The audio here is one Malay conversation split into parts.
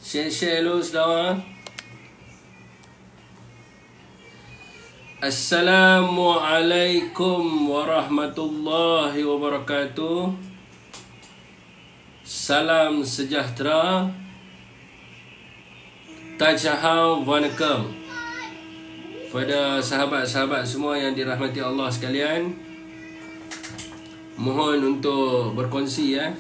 Share dulu saudara. Assalamualaikum warahmatullahi wabarakatuh. Salam sejahtera. Tajahau Vanakkam. Pada sahabat-sahabat semua yang dirahmati Allah sekalian, mohon untuk berkongsi ya.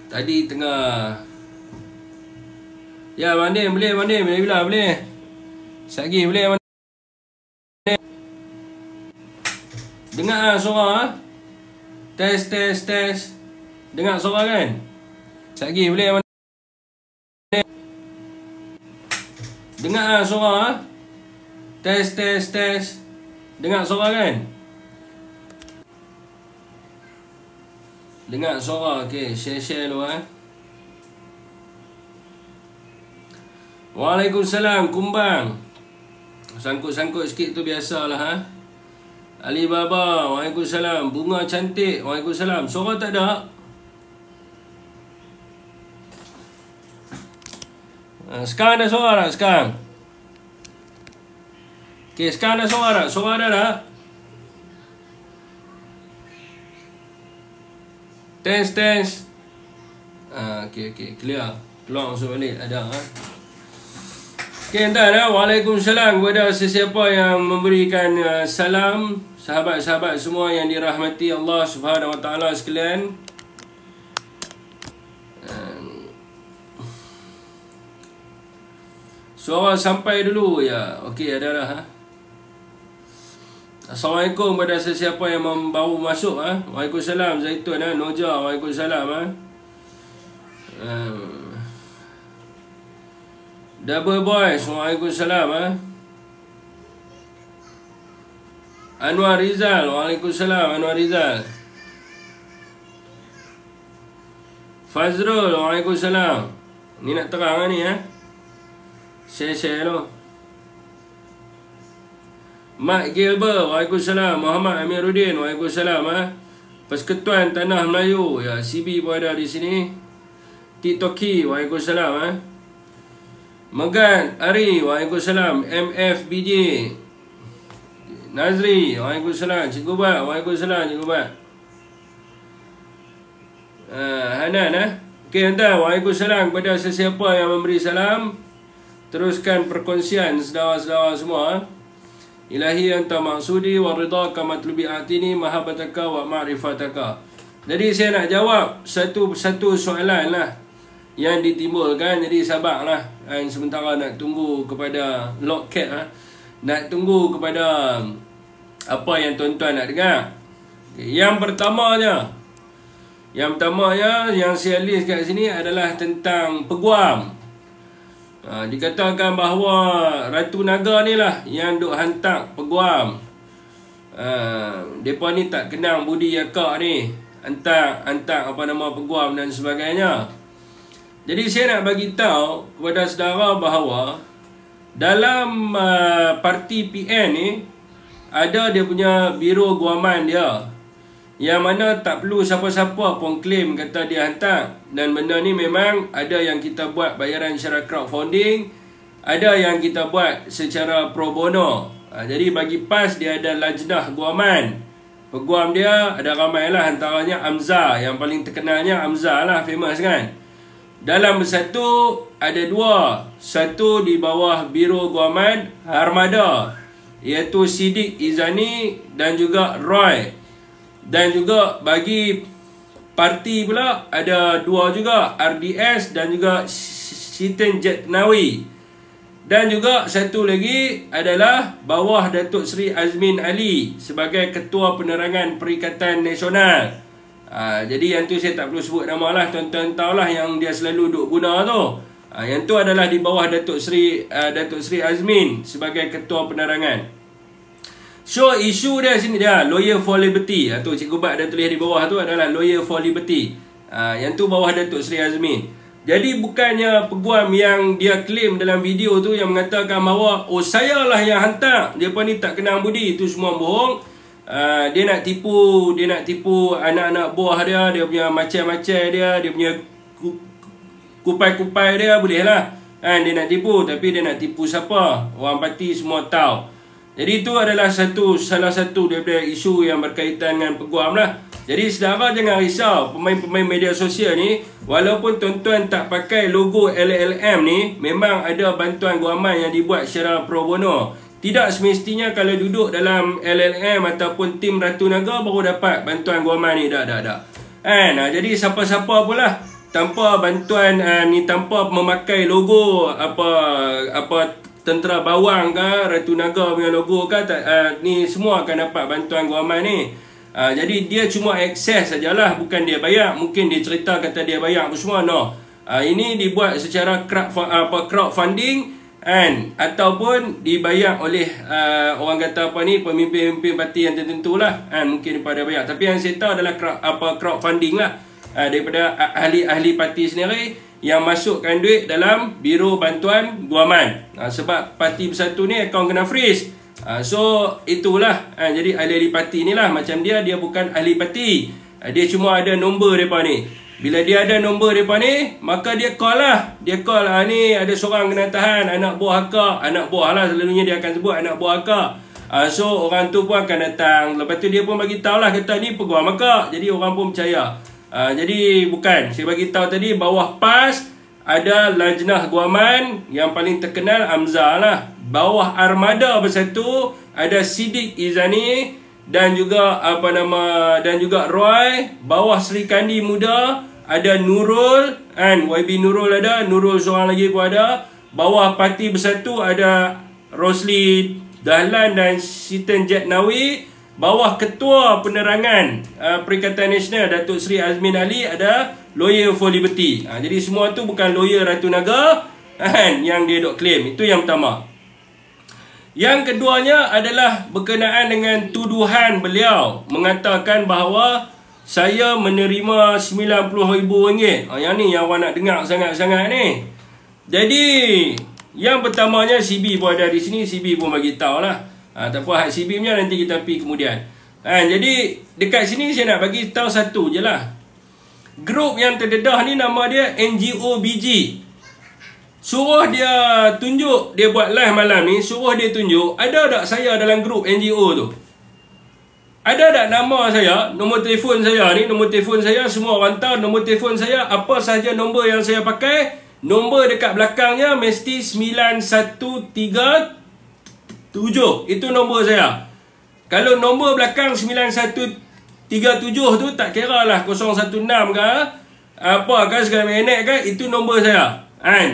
Tadi tengah ya mandi boleh bila boleh. Sagi boleh mandi. Dengar suara. Test. Dengar suara kan? Sagi boleh mandi. Dengar suara. Test. Dengar suara kan? Dengar suara. Okey, share dulu Waalaikumsalam kumbang. Sangkut-sangkut sikit tu biasalah Alibaba, waalaikumsalam. Bunga cantik, waalaikumsalam. Suara tak ada. Sekarang ada suara tak sekarang? Okey, sekarang ada suara tak? Suara ada tak? Test. Okey, clear. Keluar masuk balik ada Okey, entah Waalaikumsalam kepada sesiapa yang memberikan salam, sahabat-sahabat semua yang dirahmati Allah Subhanahu Wa Taala sekalian. Suara sampai dulu ya. Okey, ada dah Assalamualaikum kepada sesiapa yang baru masuk Waalaikumsalam Zaitun Noja, waalaikumsalam Double Boys, waalaikumsalam Anwar Rizal, waalaikumsalam Anwar Rizal. Fazrul, waalaikumsalam. Ni nak terang ni Share dulu. Mak Gilbert, waalaikumsalam. Muhammad Amiruddin, waalaikumsalam Persekutuan Tanah Melayu ya, CB pun ada di sini. Titoki, waalaikumsalam Megan Ari, waalaikumsalam. MFBJ Nazri, waalaikumsalam. Cikgu Bat, waalaikumsalam Cikgu Bat. Hanan Okey, entah. Waalaikumsalam kepada sesiapa yang memberi salam. Teruskan perkongsian saudara-saudara semua. Ilahi anta maksudi wa ridaka matlubi atini mahabbataka wa ma'rifataka. Jadi saya nak jawab satu soalan yang ditimbulkan. Jadi sabarlah. Sementara nak tunggu kepada Lockcat nak tunggu kepada apa yang tuan-tuan nak dengar. Yang pertamanya yang saya list kat sini adalah tentang peguam. Dikatakan bahawa Ratu Naga ni lah yang duk hantar peguam. Mereka ni tak kenang budi yakak ni. Hantar apa nama peguam dan sebagainya. Jadi saya nak bagi tahu kepada saudara bahawa dalam parti PN ni ada dia punya biro guaman dia, yang mana tak perlu siapa-siapa pun claim kata dia hantar. Dan benda ni memang ada yang kita buat bayaran secara crowdfunding, ada yang kita buat secara pro bono. Jadi bagi PAS dia ada lajnah guaman. Peguam dia ada ramai lah, antaranya Amza. Yang paling terkenalnya Amza lah, famous kan. Dalam bersatu ada dua. Satu di bawah biro guaman Armada, iaitu Siddiq Izani dan juga Roy. Dan juga bagi parti pula ada dua juga, RDS dan juga Siten Jetnawi. Dan juga satu lagi adalah bawah Datuk Seri Azmin Ali sebagai Ketua Penerangan Perikatan Nasional. Jadi yang tu saya tak perlu sebut nama lah, tuan-tuan tahulah yang dia selalu duk guna tu. Yang tu adalah di bawah Datuk Seri Azmin sebagai Ketua Penerangan. So isu dia sini dia Lawyer for Liberty. Tu Cikgu Bat dah tulis di bawah tu adalah Lawyer for Liberty. Yang tu bawah Datuk Seri Azmin. Jadi bukannya peguam yang dia claim dalam video tu yang mengatakan bahawa saya lah yang hantar, depa ni tak kenang budi, itu semua bohong. dia nak tipu anak-anak buah dia, dia punya macam-macam dia punya kupai-kupai dia, boleh lah. Dia nak tipu, tapi dia nak tipu siapa? Orang parti semua tahu. Jadi itu adalah salah satu daripada isu yang berkaitan dengan peguam lah. Jadi saudara jangan risau, pemain-pemain media sosial ni, walaupun tuan-tuan tak pakai logo LLM ni, memang ada bantuan guaman yang dibuat secara pro bono. Tidak semestinya kalau duduk dalam LLM ataupun tim Ratu Naga baru dapat bantuan guaman ni. Jadi siapa-siapa pula tanpa bantuan ni, tanpa memakai logo apa Tentera Bawang ke, Ratu Naga punya logo ke, ni semua akan dapat bantuan guaman ni. Jadi dia cuma akses sajalah, bukan dia bayar. Mungkin dia cerita kata dia bayar apa semua, no. Ini dibuat secara crowdfunding ataupun dibayar oleh orang kata apa ni, pemimpin-pemimpin parti yang tertentu lah. Mungkin daripada bayar. Tapi yang saya tahu adalah crowdfunding lah, daripada ahli-ahli parti sendiri yang masukkan duit dalam biro bantuan guaman. Sebab Parti Bersatu ni akaun kena freeze. So itulah. Jadi ahli-ahli parti ni lah, macam dia bukan ahli parti. Dia cuma ada nombor mereka ni. Bila dia ada nombor mereka ni, maka dia call lah. Dia call, ni ada seorang kena tahan, anak buah akak. Anak buah lah selalunya dia akan sebut, anak buah akak. So orang tu pun akan datang. Lepas tu dia pun bagi tahu lah, kata ni peguam akak. Jadi orang pun percaya. Jadi bukan, saya bagi tahu tadi, bawah PAS ada Lajnah Guaman, yang paling terkenal Hamzah lah. Bawah Armada Bersatu ada Siddiq Izani dan juga Roy. Bawah Sri Kandi Muda ada Nurul, YB Nurul ada, Nurul seorang lagi pun ada. Bawah Parti Bersatu ada Rosli Dahlan dan Siten Jetnawi. Bawah Ketua Penerangan Perikatan Nasional Datuk Seri Azmin Ali ada Lawyer for Liberty. Jadi semua tu bukan lawyer Ratu Naga yang dia dok claim. Itu yang pertama. Yang keduanya adalah berkenaan dengan tuduhan beliau mengatakan bahawa saya menerima RM90,000. Yang ni yang awak nak dengar sangat-sangat ni. Jadi yang pertamanya, CB pun ada di sini, CB pun bagi tahu lah. Tak apa, hak CB punya nanti kita pergi kemudian. Jadi dekat sini saya nak bagi tahu satu je lah. Grup yang terdedah ni nama dia NGO BG. Suruh dia tunjuk, dia buat live malam ni, suruh dia tunjuk ada tak saya dalam grup NGO tu. Ada tak nama saya, nombor telefon saya ni, nombor telefon saya, semua orang tahu nombor telefon saya, apa sahaja nombor yang saya pakai, nombor dekat belakangnya mesti 9137. Itu nombor saya. Kalau nombor belakang 9137 tu tak kira lah 016 ke apa ke segala minit ke, itu nombor saya.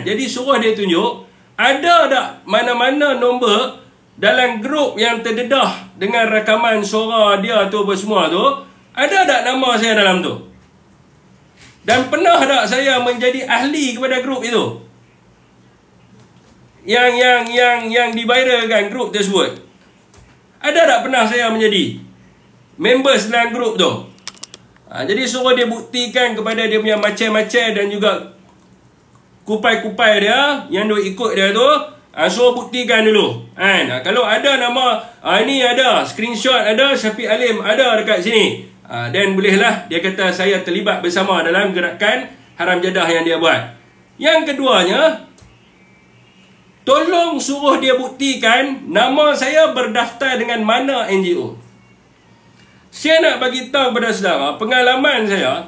Jadi suruh dia tunjuk ada tak mana-mana nombor dalam grup yang terdedah dengan rakaman suara dia tu apa semua tu, ada tak nama saya dalam tu? Dan pernah tak saya menjadi ahli kepada grup itu? Yang diviralkan grup tersebut. Ada tak pernah saya menjadi members dalam grup tu? Jadi suruh dia buktikan kepada dia punya macam-macam dan juga kupai-kupai dia yang dia ikut dia tu. Suruh buktikan dulu. Kalau ada nama, ini ada, screenshot ada, Syafiq Alim ada dekat sini. Dan bolehlah dia kata saya terlibat bersama dalam gerakan haram jadah yang dia buat. Yang keduanya, tolong suruh dia buktikan nama saya berdaftar dengan mana NGO. Saya nak bagi tahu kepada saudara, pengalaman saya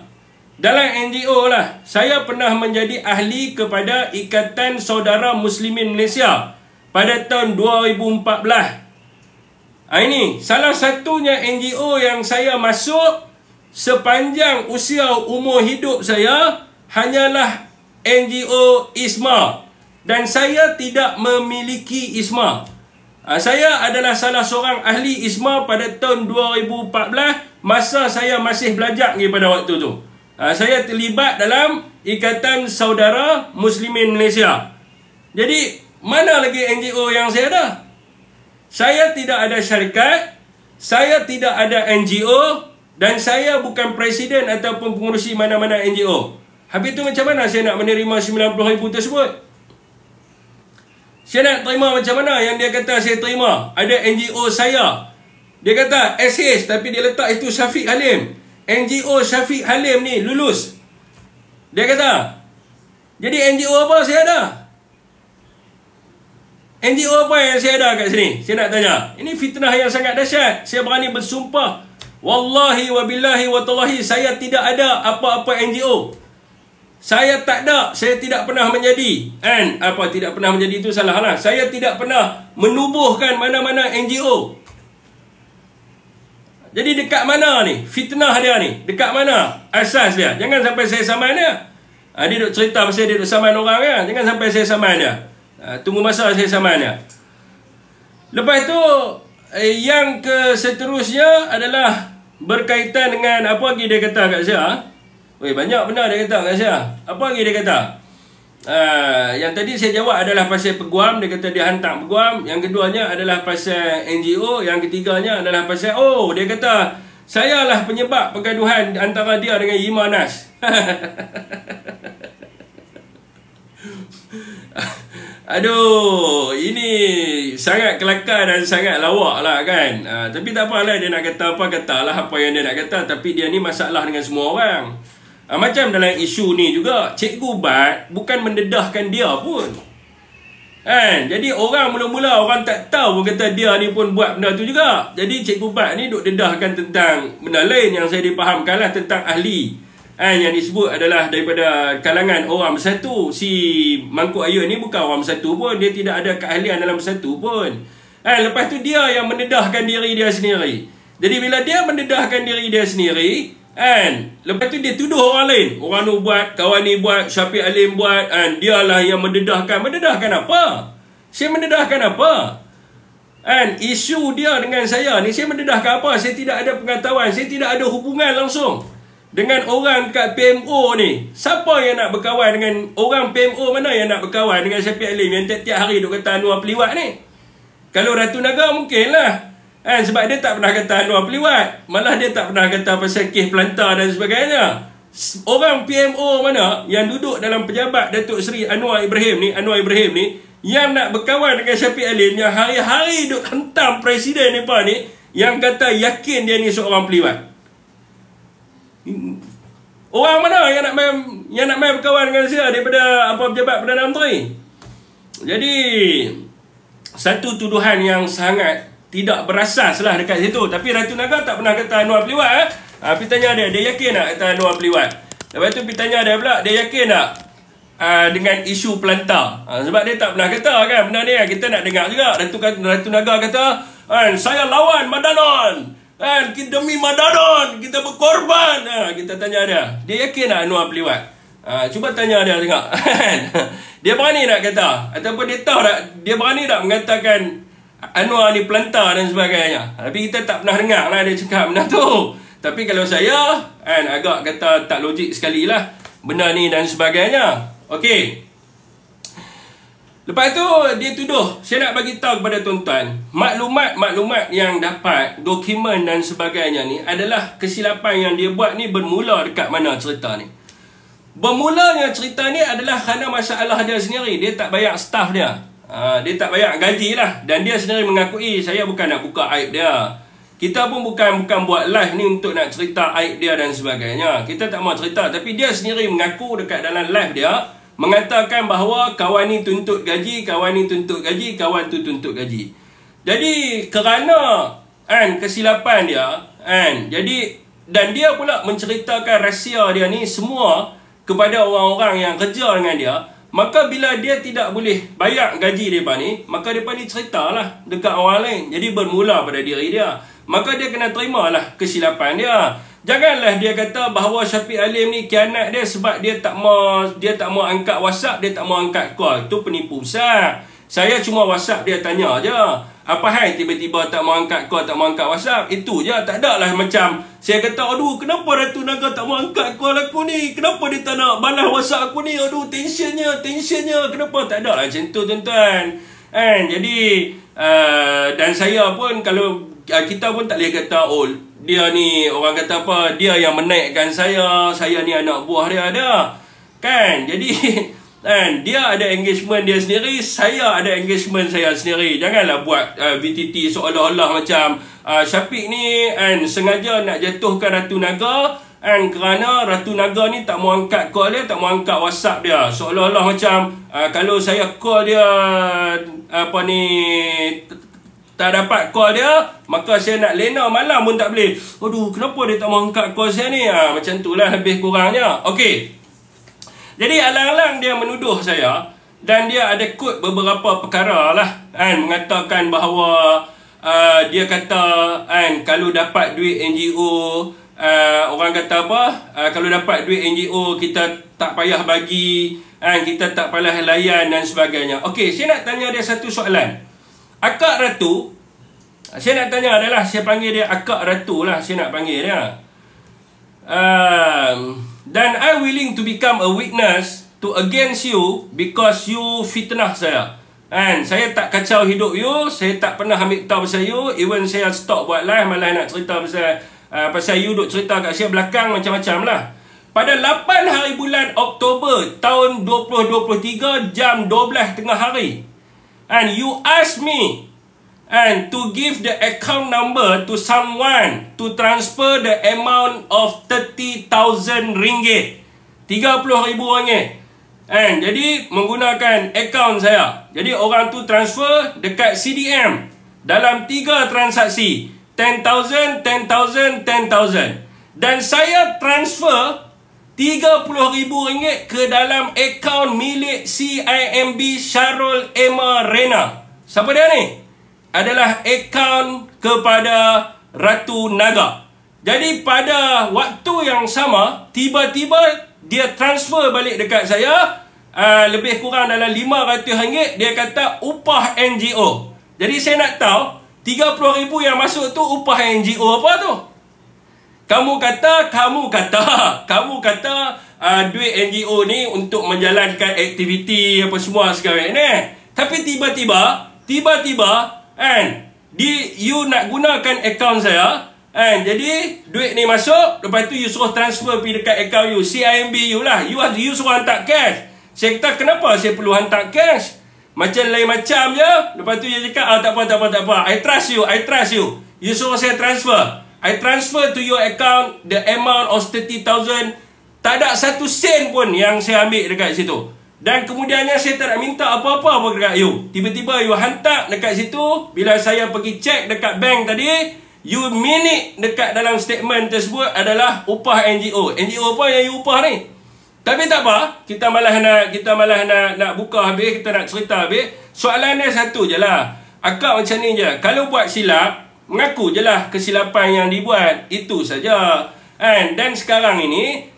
dalam NGO lah. Saya pernah menjadi ahli kepada Ikatan Saudara Muslimin Malaysia pada tahun 2014. Ini salah satunya NGO yang saya masuk sepanjang usia umur hidup saya hanyalah NGO ISMA. Dan saya tidak memiliki ISMA. Saya adalah salah seorang ahli ISMA pada tahun 2014 masa saya masih belajar pada waktu tu. Saya terlibat dalam Ikatan Saudara Muslimin Malaysia. Jadi, mana lagi NGO yang saya ada? Saya tidak ada syarikat, saya tidak ada NGO, dan saya bukan presiden ataupun pengurusi mana-mana NGO. Habis tu macam mana saya nak menerima RM90,000 tersebut? Saya nak terima macam mana yang dia kata saya terima? Ada NGO saya Dia kata SH tapi dia letak itu Syafiq Halim. NGO Syafiq Halim ni lulus. Dia kata. Jadi NGO apa saya ada? NGO apa yang saya ada kat sini? Saya nak tanya. Ini fitnah yang sangat dahsyat. Saya berani bersumpah. Wallahi wa billahi wa tallahi, saya tidak ada apa-apa NGO. Saya tak ada. Saya tidak pernah menjadi. Tidak pernah menjadi itu salah lah. Saya tidak pernah menubuhkan mana-mana NGO. Jadi dekat mana ni fitnah dia ni? Dekat mana asas dia? Jangan sampai saya saman dia. Dia duk cerita pasal dia duk saman orang kan. Jangan sampai saya saman dia. Tunggu masa saya saman dia. Lepas tu yang seterusnya adalah berkaitan dengan apa lagi dia kata kat saya. Banyak benda dia kata kat saya. Apa lagi dia kata? Yang tadi saya jawab adalah pasal peguam. Dia kata dia hantar peguam. Yang keduanya adalah pasal NGO. Yang ketiganya adalah pasal dia kata saya lah penyebab pergaduhan antara dia dengan Imanas. Aduh, ini sangat kelakar dan sangat lawak lah kan. Tapi tak apalah, dia nak kata apa, katalah apa yang dia nak kata. Tapi dia ni masalah dengan semua orang. Macam dalam isu ni juga, Cikgu Bat bukan mendedahkan dia pun. Jadi orang mula-mula orang tak tahu pun kata dia ni pun buat benda tu juga. Jadi Cikgu Bat ni duk dedahkan tentang benda lain yang saya dipahamkan lah, tentang ahli. Yang disebut adalah daripada kalangan orang bersatu. Si Mangkuk Ayun ni bukan orang bersatu pun. Dia tidak ada keahlian dalam bersatu pun. Lepas tu dia yang mendedahkan diri dia sendiri. Jadi bila dia mendedahkan diri dia sendiri, lepas tu dia tuduh orang lain. Orang tu buat, kawan ni buat, Syafiq Halim buat, dialah yang mendedahkan. Mendedahkan apa? Saya mendedahkan apa? Isu dia dengan saya ni, saya mendedahkan apa? Saya tidak ada pengetahuan. Saya tidak ada hubungan langsung dengan orang kat PMO ni. Siapa yang nak berkawan dengan orang PMO? Mana yang nak berkawan dengan Syafiq Halim yang tiap-tiap hari duk kata Anwar Peliwat ni? Kalau Ratu Naga mungkin lah. Sebab dia tak pernah kata Anwar Peliwat. Malah dia tak pernah kata pasal kes pelantar dan sebagainya. Orang PMO mana yang duduk dalam pejabat Datuk Seri Anwar Ibrahim ni, yang nak berkawan dengan Syafiq Halim, yang hari-hari duk hentam presiden ni yang kata yakin dia ni seorang peliwat. Orang mana yang nak main berkawan dengan saya daripada pejabat Perdana Menteri? Jadi satu tuduhan yang sangat tidak berasas lah dekat situ. Tapi Ratu Naga tak pernah kata Anwar Peliwat. Pergi tanya dia yakin tak kata Anwar Peliwat? Lepas tu pergi tanya dia pula, dia yakin tak dengan isu pelantar? Sebab dia tak pernah kata kan benda ni. Kita nak dengar juga. Ratu Naga kata, saya lawan Madanon. Demi Madanon kita berkorban. Kita tanya dia yakin tak Anwar Peliwat? Cuba tanya dia tengok. Dia berani tak kata? Ataupun dia tahu tak, dia berani tak mengatakan Anwar ni pelantar dan sebagainya? Tapi kita tak pernah dengar lah dia cakap benda tu. Tapi kalau saya agak kata tak logik sekali lah benda ni dan sebagainya. Okey. Lepas tu dia tuduh, saya nak bagi tahu kepada tuan-tuan, maklumat yang dapat, dokumen dan sebagainya ni adalah kesilapan yang dia buat ni. Bermula dekat mana cerita ni? Bermulanya cerita ni adalah kerana masalah dia sendiri. Dia tak bayar staff dia. Dia tak bayar gaji lah. Dan dia sendiri mengakui, saya bukan nak buka aib dia. Kita pun bukan buat live ni untuk nak cerita aib dia dan sebagainya. Kita tak mau cerita. Tapi dia sendiri mengaku dekat dalam live dia, mengatakan bahawa kawan ni tuntut gaji, kawan ni tuntut gaji, kawan tu tuntut gaji. Jadi kerana kesilapan dia, jadi dan dia pula menceritakan rahsia dia ni semua kepada orang-orang yang kerja dengan dia. Maka bila dia tidak boleh bayar gaji mereka ni, maka mereka ni ceritalah dekat orang lain. Jadi bermula pada diri dia. Maka dia kena terimalah kesilapan dia. Janganlah dia kata bahawa Syafiq Halim ni kianat dia sebab dia tak mau angkat WhatsApp, dia tak mau angkat call. Itu penipu besar. Saya cuma WhatsApp dia tanya je. Apa hal tiba-tiba tak mau angkat call, tak mau angkat WhatsApp? Itu je. Tak ada lah macam saya kata, aduh kenapa Ratu Naga tak mau angkat call aku ni? Kenapa dia tak nak balas WhatsApp aku ni? Aduh tensionnya. Kenapa? Tak ada lah macam tu tuan-tuan. Jadi dan saya pun kalau kita pun tak boleh kata dia ni orang kata apa, dia yang menaikkan saya ni anak buah dia ada. Kan? Jadi dia ada engagement dia sendiri, saya ada engagement saya sendiri. Janganlah buat VTT seolah-olah macam Syafiq ni sengaja nak jatuhkan Ratu Naga kerana Ratu Naga ni tak mau angkat call dia, tak mau angkat WhatsApp dia. Seolah-olah macam kalau saya call dia tak dapat call dia, maka saya nak lena malam pun tak boleh. Aduh, kenapa dia tak mau angkat call saya ni? Macam tu lah lebih kurangnya. Okey. Jadi alang-alang dia menuduh saya, dan dia ada quote beberapa perkara lah, mengatakan bahawa dia kata kalau dapat duit NGO, orang kata apa, kalau dapat duit NGO kita tak payah bagi, kita tak payah layan dan sebagainya. Okey, saya nak tanya dia satu soalan. Akak Ratu, saya nak tanya adalah, saya panggil dia Akak Ratu lah, saya nak panggil dia. Dan I willing to become a witness to against you because you fitnah saya. Saya tak kacau hidup you, saya tak pernah ambil tahu pasal you, even saya stop buat live, malah nak cerita pasal you duk cerita kat saya belakang macam-macam lah. Pada 8 hari bulan Oktober tahun 2023 jam 12 tengah hari, you ask me to give the account number to someone to transfer the amount of 30,000 ringgit, 30,000 ringgit. Jadi menggunakan akaun saya. Jadi orang tu transfer dekat CDM dalam 3 transaksi, 10,000, 10,000, 10,000. Dan saya transfer 30,000 ringgit ke dalam akaun milik CIMB Syarul Emma Rena. Siapa dia ni? Adalah akaun kepada Ratu Naga. Jadi pada waktu yang sama, tiba-tiba dia transfer balik dekat saya lebih kurang dalam RM500. Dia kata upah NGO. Jadi saya nak tahu 30,000 yang masuk tu upah NGO apa tu? Kamu kata duit NGO ni untuk menjalankan aktiviti apa semua sekarang ni. Tapi tiba-tiba you nak gunakan akaun saya. Jadi duit ni masuk, lepas tu you suruh transfer pergi dekat akaun you, CIMB you lah. You suruh hantar cash. Saya kata kenapa saya perlu hantar cash? Macam lain macam je. Lepas tu dia cakap tak apa. I trust you. You suruh saya transfer. I transfer to your account the amount of 30,000. Tak ada 1 sen pun yang saya ambil dekat situ. Dan kemudiannya saya tak nak minta apa-apa pun dekat you. Tiba-tiba you hantar dekat situ. Bila saya pergi cek dekat bank tadi, you minit dekat dalam statement tersebut adalah upah NGO. NGO apa yang you upah ni? Tapi tak apa, kita malah nak buka habis, kita nak cerita habis. Soalan dia satu je lah. Akak macam ni je. Kalau buat silap, mengaku je lah kesilapan yang dibuat. Itu saja. Dan sekarang ini,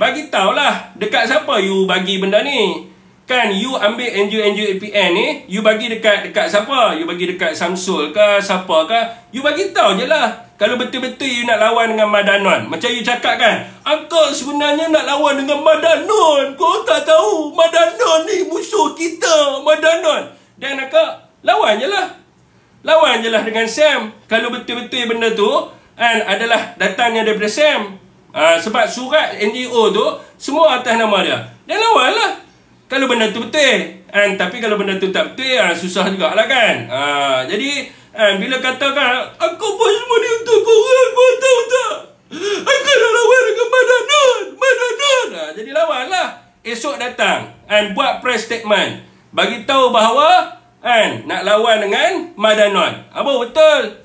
bagi tahulah dekat siapa you bagi benda ni. Kan you ambil NGO APN ni, you bagi dekat siapa? You bagi dekat Samsul ke, siapa ke? You bagi tahu je lah. Kalau betul-betul you nak lawan dengan Madanon. Macam you cakap kan, Uncle sebenarnya nak lawan dengan Madanon. Kau tak tahu, Madanon ni musuh kita, Madanon. Dan akak, lawan je lah. Lawan je lah dengan Sam. Kalau betul-betul benda tu adalah datangnya daripada Sam. Sebab surat NGO tu semua atas nama dia. Dan lawan lah. Kalau benda tu betul. Tapi kalau benda tu tak betul, susah jugalah kan. Jadi bila katakan aku buat semua ni untuk korang, kau tahu tak? Aku nak lawan dengan Madanon. Jadi lawan lah. Esok datang buat press statement, bagi tahu bahawa nak lawan dengan Madanon. Apa betul?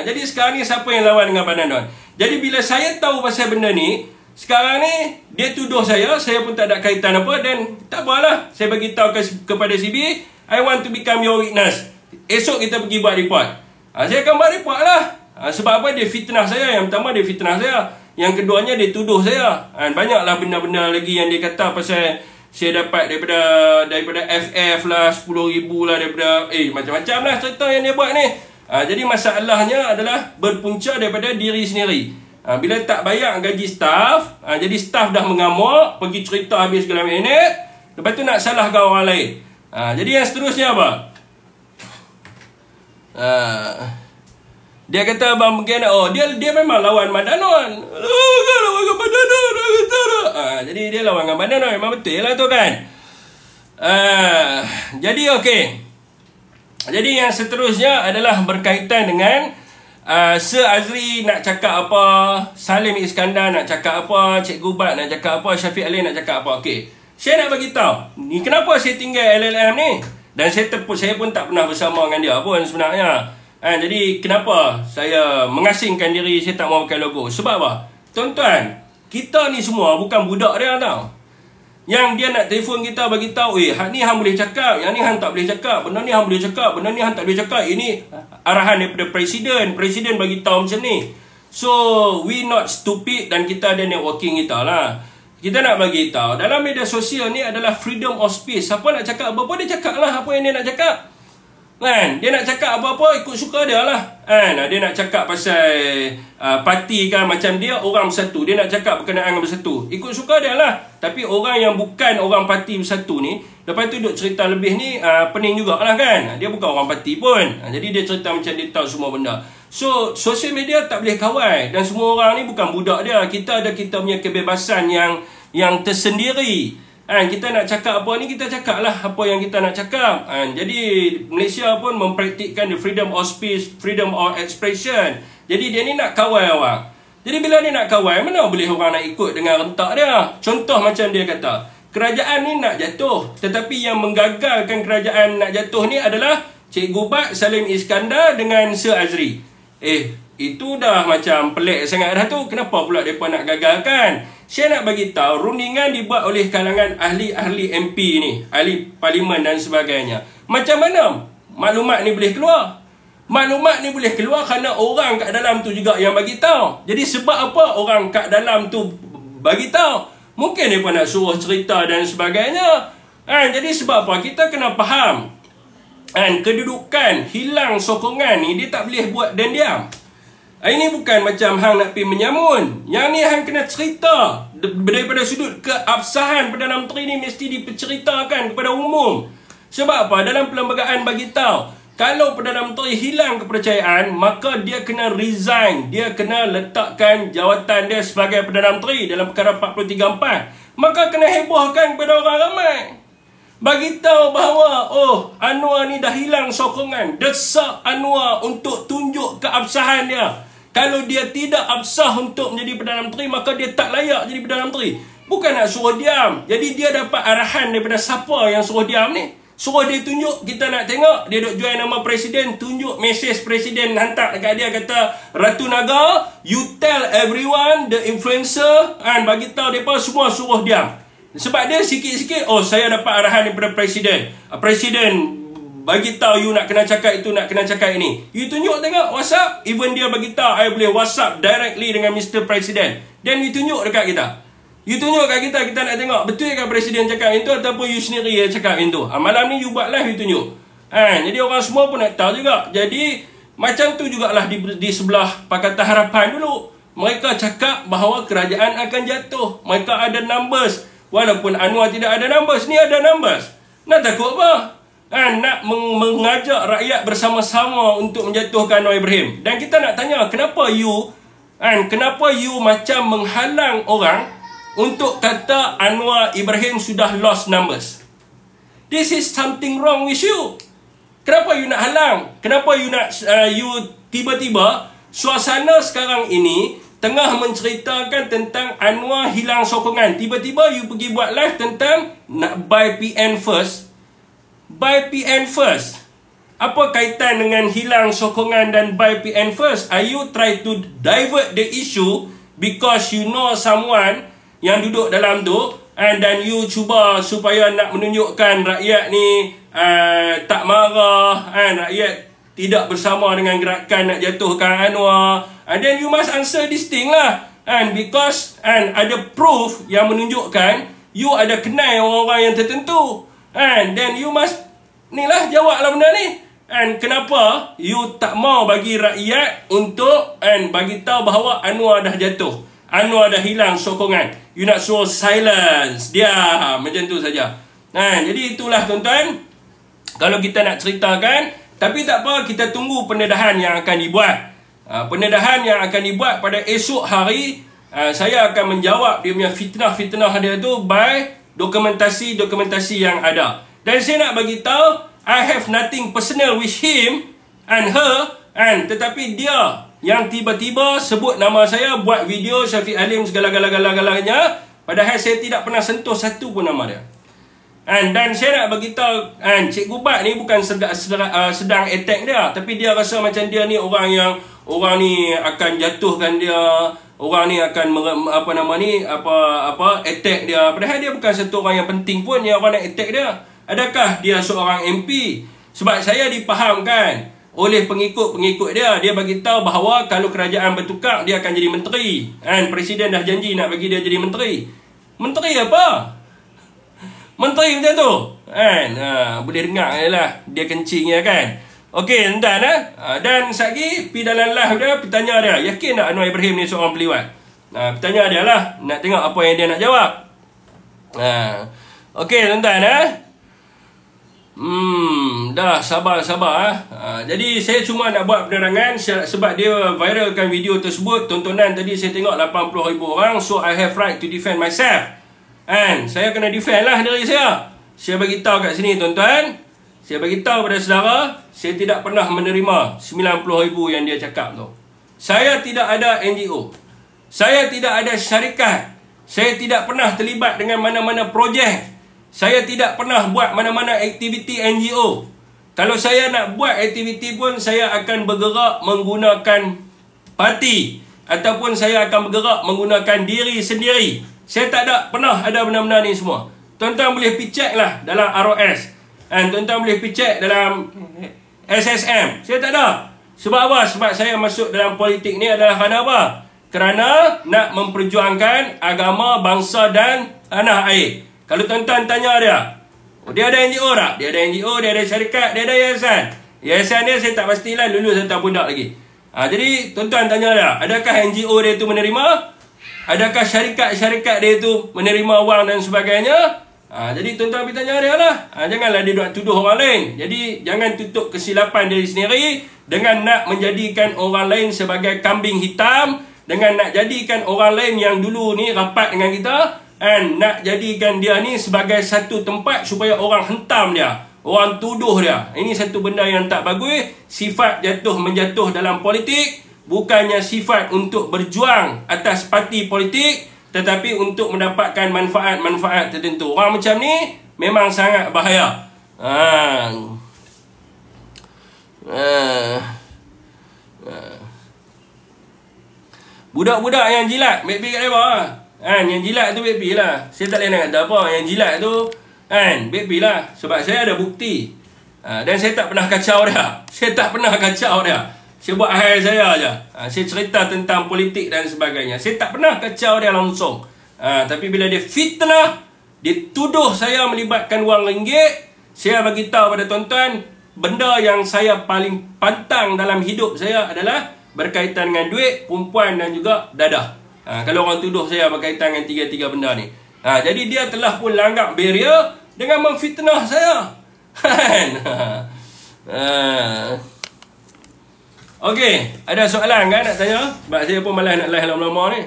Jadi sekarang ni siapa yang lawan dengan Madanon? Jadi bila saya tahu pasal benda ni, sekarang ni dia tuduh saya pun tak ada kaitan apa. Dan tak apalah, saya bagi tahu kepada CB, I want to become your witness. Esok kita pergi buat report. Saya akan buat report lah. Sebab apa? Dia fitnah saya. Yang pertama dia fitnah saya, yang keduanya dia tuduh saya. Banyaklah benda-benda lagi yang dia kata pasal saya dapat daripada FF lah, 10,000 lah, daripada macam-macam lah cerita yang dia buat ni. Jadi masalahnya adalah berpunca daripada diri sendiri. Bila tak bayar gaji staff, jadi staff dah mengamuk, pergi cerita habis segala minit, lepas tu nak salahkan orang lain. Jadi yang seterusnya apa? Dia kata Abang Mungkin, dia memang lawan Madanon. Lawan dengan Madanon. Jadi dia lawan dengan Madanon, memang betul lah tu kan. Jadi okey. Jadi yang seterusnya adalah berkaitan dengan Sir Azri nak cakap apa, Salim Iskandar nak cakap apa, Cikgu Bat nak cakap apa, Syafiq Ali nak cakap apa. Okey, saya nak bagi tahu ni kenapa saya tinggal LLM ni, dan saya pun tak pernah bersama dengan dia pun sebenarnya. Jadi kenapa saya mengasingkan diri, saya tak mau pakai logo. Sebab apa? Tuan-tuan, kita ni semua bukan budak dia tau. Yang dia nak telefon kita bagi tahu, hak ni hang boleh cakap, yang ni hang tak boleh cakap, benda ni hang boleh cakap, benda ni hang tak boleh cakap. Ini arahan daripada presiden bagi tahu macam ni. So we not stupid, dan kita ada networking kita lah. Kita nak bagi tahu dalam media sosial ni adalah freedom of speech. Siapa nak cakap apa-apa, dia cakap lah apa yang dia nak cakap. Kan? Dia nak cakap apa-apa ikut suka dia lah. Kan? Dia nak cakap pasal parti kan, macam dia orang bersatu, dia nak cakap berkenaan dengan bersatu, ikut suka dia lah. Tapi orang yang bukan orang parti bersatu ni, lepas tu duk cerita lebih ni, pening jugalah kan. Dia bukan orang parti pun, jadi dia cerita macam dia tahu semua benda. So social media tak boleh kawal, dan semua orang ni bukan budak dia. Kita ada kita punya kebebasan yang tersendiri. Kita nak cakap apa ni, kita cakap lah apa yang kita nak cakap. Jadi Malaysia pun mempraktikkan the freedom of speech, freedom of expression. Jadi dia ni nak kawal orang. Jadi bila dia nak kawal, mana boleh orang nak ikut dengan rentak dia. Contoh macam dia kata, kerajaan ni nak jatuh, tetapi yang menggagalkan kerajaan nak jatuh ni adalah Cikgu Bat, Salim Iskandar dengan Sir Azri. Itu dah macam pelik sangat dah tu. Kenapa pula mereka nak gagalkan? Saya nak bagi tahu, rundingan dibuat oleh kalangan ahli-ahli MP ni, ahli parlimen dan sebagainya. Macam mana maklumat ni boleh keluar? Maklumat ni boleh keluar kerana orang kat dalam tu juga yang bagi tahu. Jadi sebab apa orang kat dalam tu bagi tahu? Mungkin mereka nak suruh cerita dan sebagainya. Jadi sebab apa? Kita kena faham. Kedudukan hilang sokongan ni dia tak boleh buat dan diam. Ini bukan macam hang nak pergi menyamun. Yang ni hang kena cerita. Daripada sudut keabsahan Perdana Menteri ni mesti diperceritakan kepada umum. Sebab apa? Dalam perlembagaan bagi tahu, kalau Perdana Menteri hilang kepercayaan, maka dia kena resign. Dia kena letakkan jawatan dia sebagai Perdana Menteri dalam perkara 434. Maka kena hebohkan kepada orang ramai. Bagi tahu bahawa Anwar ni dah hilang sokongan. Desak Anwar untuk tunjuk keabsahan dia. Kalau dia tidak absah untuk menjadi Perdana Menteri, maka dia tak layak jadi Perdana Menteri. Bukan nak suruh diam. Jadi dia dapat arahan daripada siapa yang suruh diam ni. Suruh dia tunjuk, kita nak tengok. Dia duk join nama presiden, tunjuk mesej presiden, hantar dekat dia, kata, Ratu Naga, you tell everyone, the influencer, bagi tahu mereka semua suruh diam. Sebab dia sikit-sikit, saya dapat arahan daripada presiden. Presiden bagi tahu you nak kena cakap itu, nak kena cakap ini. You tunjuk tengok WhatsApp, even dia bagi tahu I boleh WhatsApp directly dengan Mr. President. Then you tunjuk dekat kita. You tunjuk kat kita, kita nak tengok betul ke presiden cakap itu ataupun you sendiri yang cakap itu. Malam ni you buat live, you tunjuk. Jadi orang semua pun nak tahu juga. Jadi macam tu jugalah di sebelah Pakatan Harapan dulu. Mereka cakap bahawa kerajaan akan jatuh. Mereka ada numbers. Walaupun Anwar tidak ada numbers, ni ada numbers. Nak takut apa? Nak mengajak rakyat bersama-sama untuk menjatuhkan Anwar Ibrahim. Dan kita nak tanya, kenapa you macam menghalang orang untuk kata Anwar Ibrahim sudah lost numbers? This is something wrong with you. Kenapa you nak halang? Kenapa you nak you tiba-tiba suasana sekarang ini tengah menceritakan tentang Anwar hilang sokongan, tiba-tiba you pergi buat live tentang nak buy PN first. Buy PN first. Apa kaitan dengan hilang sokongan dan buy PN first? Are you try to divert the issue because you know someone yang duduk dalam tu, dan you cuba supaya nak menunjukkan rakyat ni tak marah, rakyat tidak bersama dengan gerakan nak jatuhkan Anwar. Then you must answer this thing lah. Because ada proof yang menunjukkan you ada kenal orang-orang yang tertentu. Then you must ni lah jawablah benda ni. Kenapa you tak mau bagi rakyat untuk bagi tahu bahawa Anwar dah jatuh, Anwar dah hilang sokongan. You nak suruh silence dia macam tu saja. Jadi itulah tuan-tuan, kalau kita nak ceritakan. Tapi tak apa, kita tunggu pendedahan yang akan dibuat. Pendedahan yang akan dibuat pada esok hari, saya akan menjawab dia punya fitnah-fitnah dia tu by dokumentasi-dokumentasi yang ada. Dan saya nak bagi tahu, I have nothing personal with him and her, tetapi dia yang tiba-tiba sebut nama saya, buat video Syafiq Halim segala-galanya, padahal saya tidak pernah sentuh satu pun nama dia. Dan saya nak beritahu, Cikgu Bat ni bukan sedang attack dia, tapi dia rasa macam dia ni orang ni akan jatuhkan dia, orang ni akan attack dia, padahal dia bukan satu orang yang penting pun yang orang nak attack dia. Adakah dia seorang MP? Sebab saya dipahamkan oleh pengikut-pengikut dia bagi tahu bahawa kalau kerajaan bertukar dia akan jadi menteri. Presiden dah janji nak bagi dia jadi menteri. Menteri apa? Menteri macam tu. Boleh dengar je lah dia kencing ya kan. Okey, entah dan sagi pi dalam live dia, bertanya dia, yakin tak Anwar Ibrahim ni seorang peliwat? Bertanya dia lah, nak tengok apa yang dia nak jawab. Okey, tuan-tuan dah sabar. Jadi saya cuma nak buat penerangan sebab dia viralkan video tersebut. Tontonan tadi saya tengok 80,000 orang. So I have right to defend myself. Saya kena defend lah diri saya. Saya bagi tahu kat sini tuan-tuan, saya bagi tahu pada saudara, saya tidak pernah menerima 90,000 yang dia cakap tu. Saya tidak ada NGO. Saya tidak ada syarikat. Saya tidak pernah terlibat dengan mana-mana projek. Saya tidak pernah buat mana-mana aktiviti NGO. Kalau saya nak buat aktiviti pun, saya akan bergerak menggunakan parti, ataupun saya akan bergerak menggunakan diri sendiri. Saya tak ada pernah ada benda-benda ni semua. Tuan-tuan boleh pergi check lah dalam ROS. Tuan-tuan boleh pergi check dalam SSM. Saya tak ada. Sebab apa? Sebab saya masuk dalam politik ni adalah kerana apa? Kerana nak memperjuangkan agama, bangsa dan tanah air. Kalau tuan-tuan tanya dia ada NGO tak? Dia ada NGO, dia ada syarikat, dia ada yayasan. Yayasan dia saya tak pastilah, lulus atau budak lagi. Jadi tuan-tuan tanya dia, adakah NGO dia tu menerima? Adakah syarikat-syarikat dia tu menerima wang dan sebagainya? Jadi tuan-tuan pergi tanya dia lah. Janganlah dia nak tuduh orang lain. Jadi jangan tutup kesilapan diri sendiri dengan nak menjadikan orang lain sebagai kambing hitam, dengan nak jadikan orang lain yang dulu ni rapat dengan kita, nak jadikan dia ni sebagai satu tempat supaya orang hentam dia, orang tuduh dia. Ini satu benda yang tak bagus. Sifat jatuh-menjatuh dalam politik bukannya sifat untuk berjuang atas parti politik, tetapi untuk mendapatkan manfaat-manfaat tertentu. Orang macam ni memang sangat bahaya. Budak-budak yang jilat, baik kat lebar lah. Yang jilat tu baik lah. Saya tak boleh nak kata apa. Yang jilat tu baik lah. Sebab saya ada bukti. Dan saya tak pernah kacau dia. Saya buat hal saya aja. Saya cerita tentang politik dan sebagainya. Saya tak pernah kacau dia langsung. Tapi bila dia fitnah, dia tuduh saya melibatkan wang ringgit, saya bagi tahu pada tuan-tuan, benda yang saya paling pantang dalam hidup saya adalah berkaitan dengan duit, perempuan dan juga dadah. Kalau orang tuduh saya berkaitan dengan tiga-tiga benda ni. Jadi dia telah pun langgar barrier dengan memfitnah saya. Okey, ada soalan kan nak tanya? Sebab saya pun malas nak live lama-lama ni.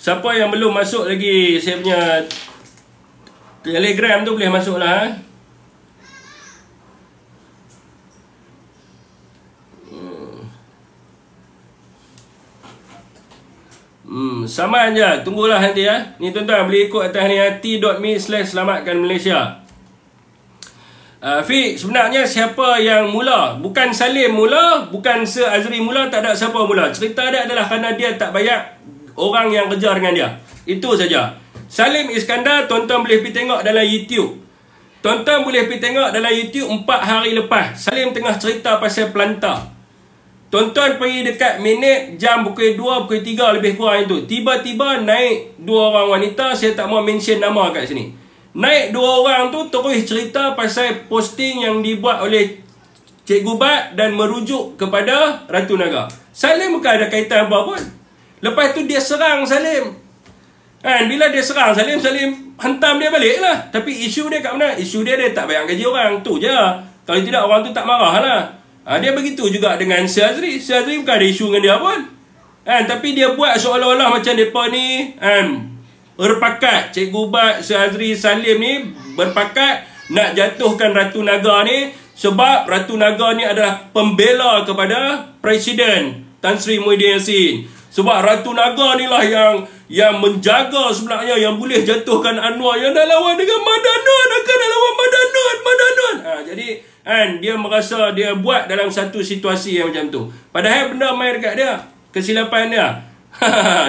Siapa yang belum masuk lagi saya punya Telegram tu boleh masuk lah. Saman je, tunggulah nanti ya. Ni tuan-tuan boleh ikut atas ni t.me/selamatkan Malaysia. Fik, sebenarnya siapa yang mula? Bukan Salim mula, bukan Sir Azri mula, tak ada siapa mula. Cerita dia adalah kerana dia tak bayar orang yang kerja dengan dia. Itu saja. Salim Iskandar, tuan-tuan boleh pergi tengok dalam YouTube. Tuan-tuan boleh pergi tengok dalam YouTube 4 hari lepas. Salim tengah cerita pasal pelantar. Tuan-tuan pergi dekat minit jam pukul 2, pukul 3 lebih kurang itu. Tiba-tiba naik 2 orang wanita, saya tak mau mention nama kat sini. Naik 2 orang tu terus cerita pasal posting yang dibuat oleh Cikgu Bat dan merujuk kepada Ratu Naga. Salim bukan ada kaitan apa pun. Lepas tu dia serang Salim. Bila dia serang Salim, Salim hantam dia balik lah. Tapi isu dia kat mana? Isu dia tak bayar gaji orang. Tu je. Kalau tidak orang tu tak marah lah. Dia begitu juga dengan Sir Azri. Sir Azri bukan ada isu dengan dia pun. Tapi dia buat seolah-olah macam mereka ni berpakat. Cikgu Bat, Sir Azri, Salim ni berpakat nak jatuhkan Ratu Naga ni Sebab Ratu Naga ni adalah pembela kepada Presiden Tan Sri Muhyiddin Yassin. Sebab Ratu Naga ni lah yang menjaga sebenarnya, yang boleh jatuhkan Anwar yang dah lawan dengan Madanun, akan dah lawan Madanun. Jadi dia merasa dia buat dalam satu situasi yang macam tu. Padahal benda main dekat dia, kesilapan dia.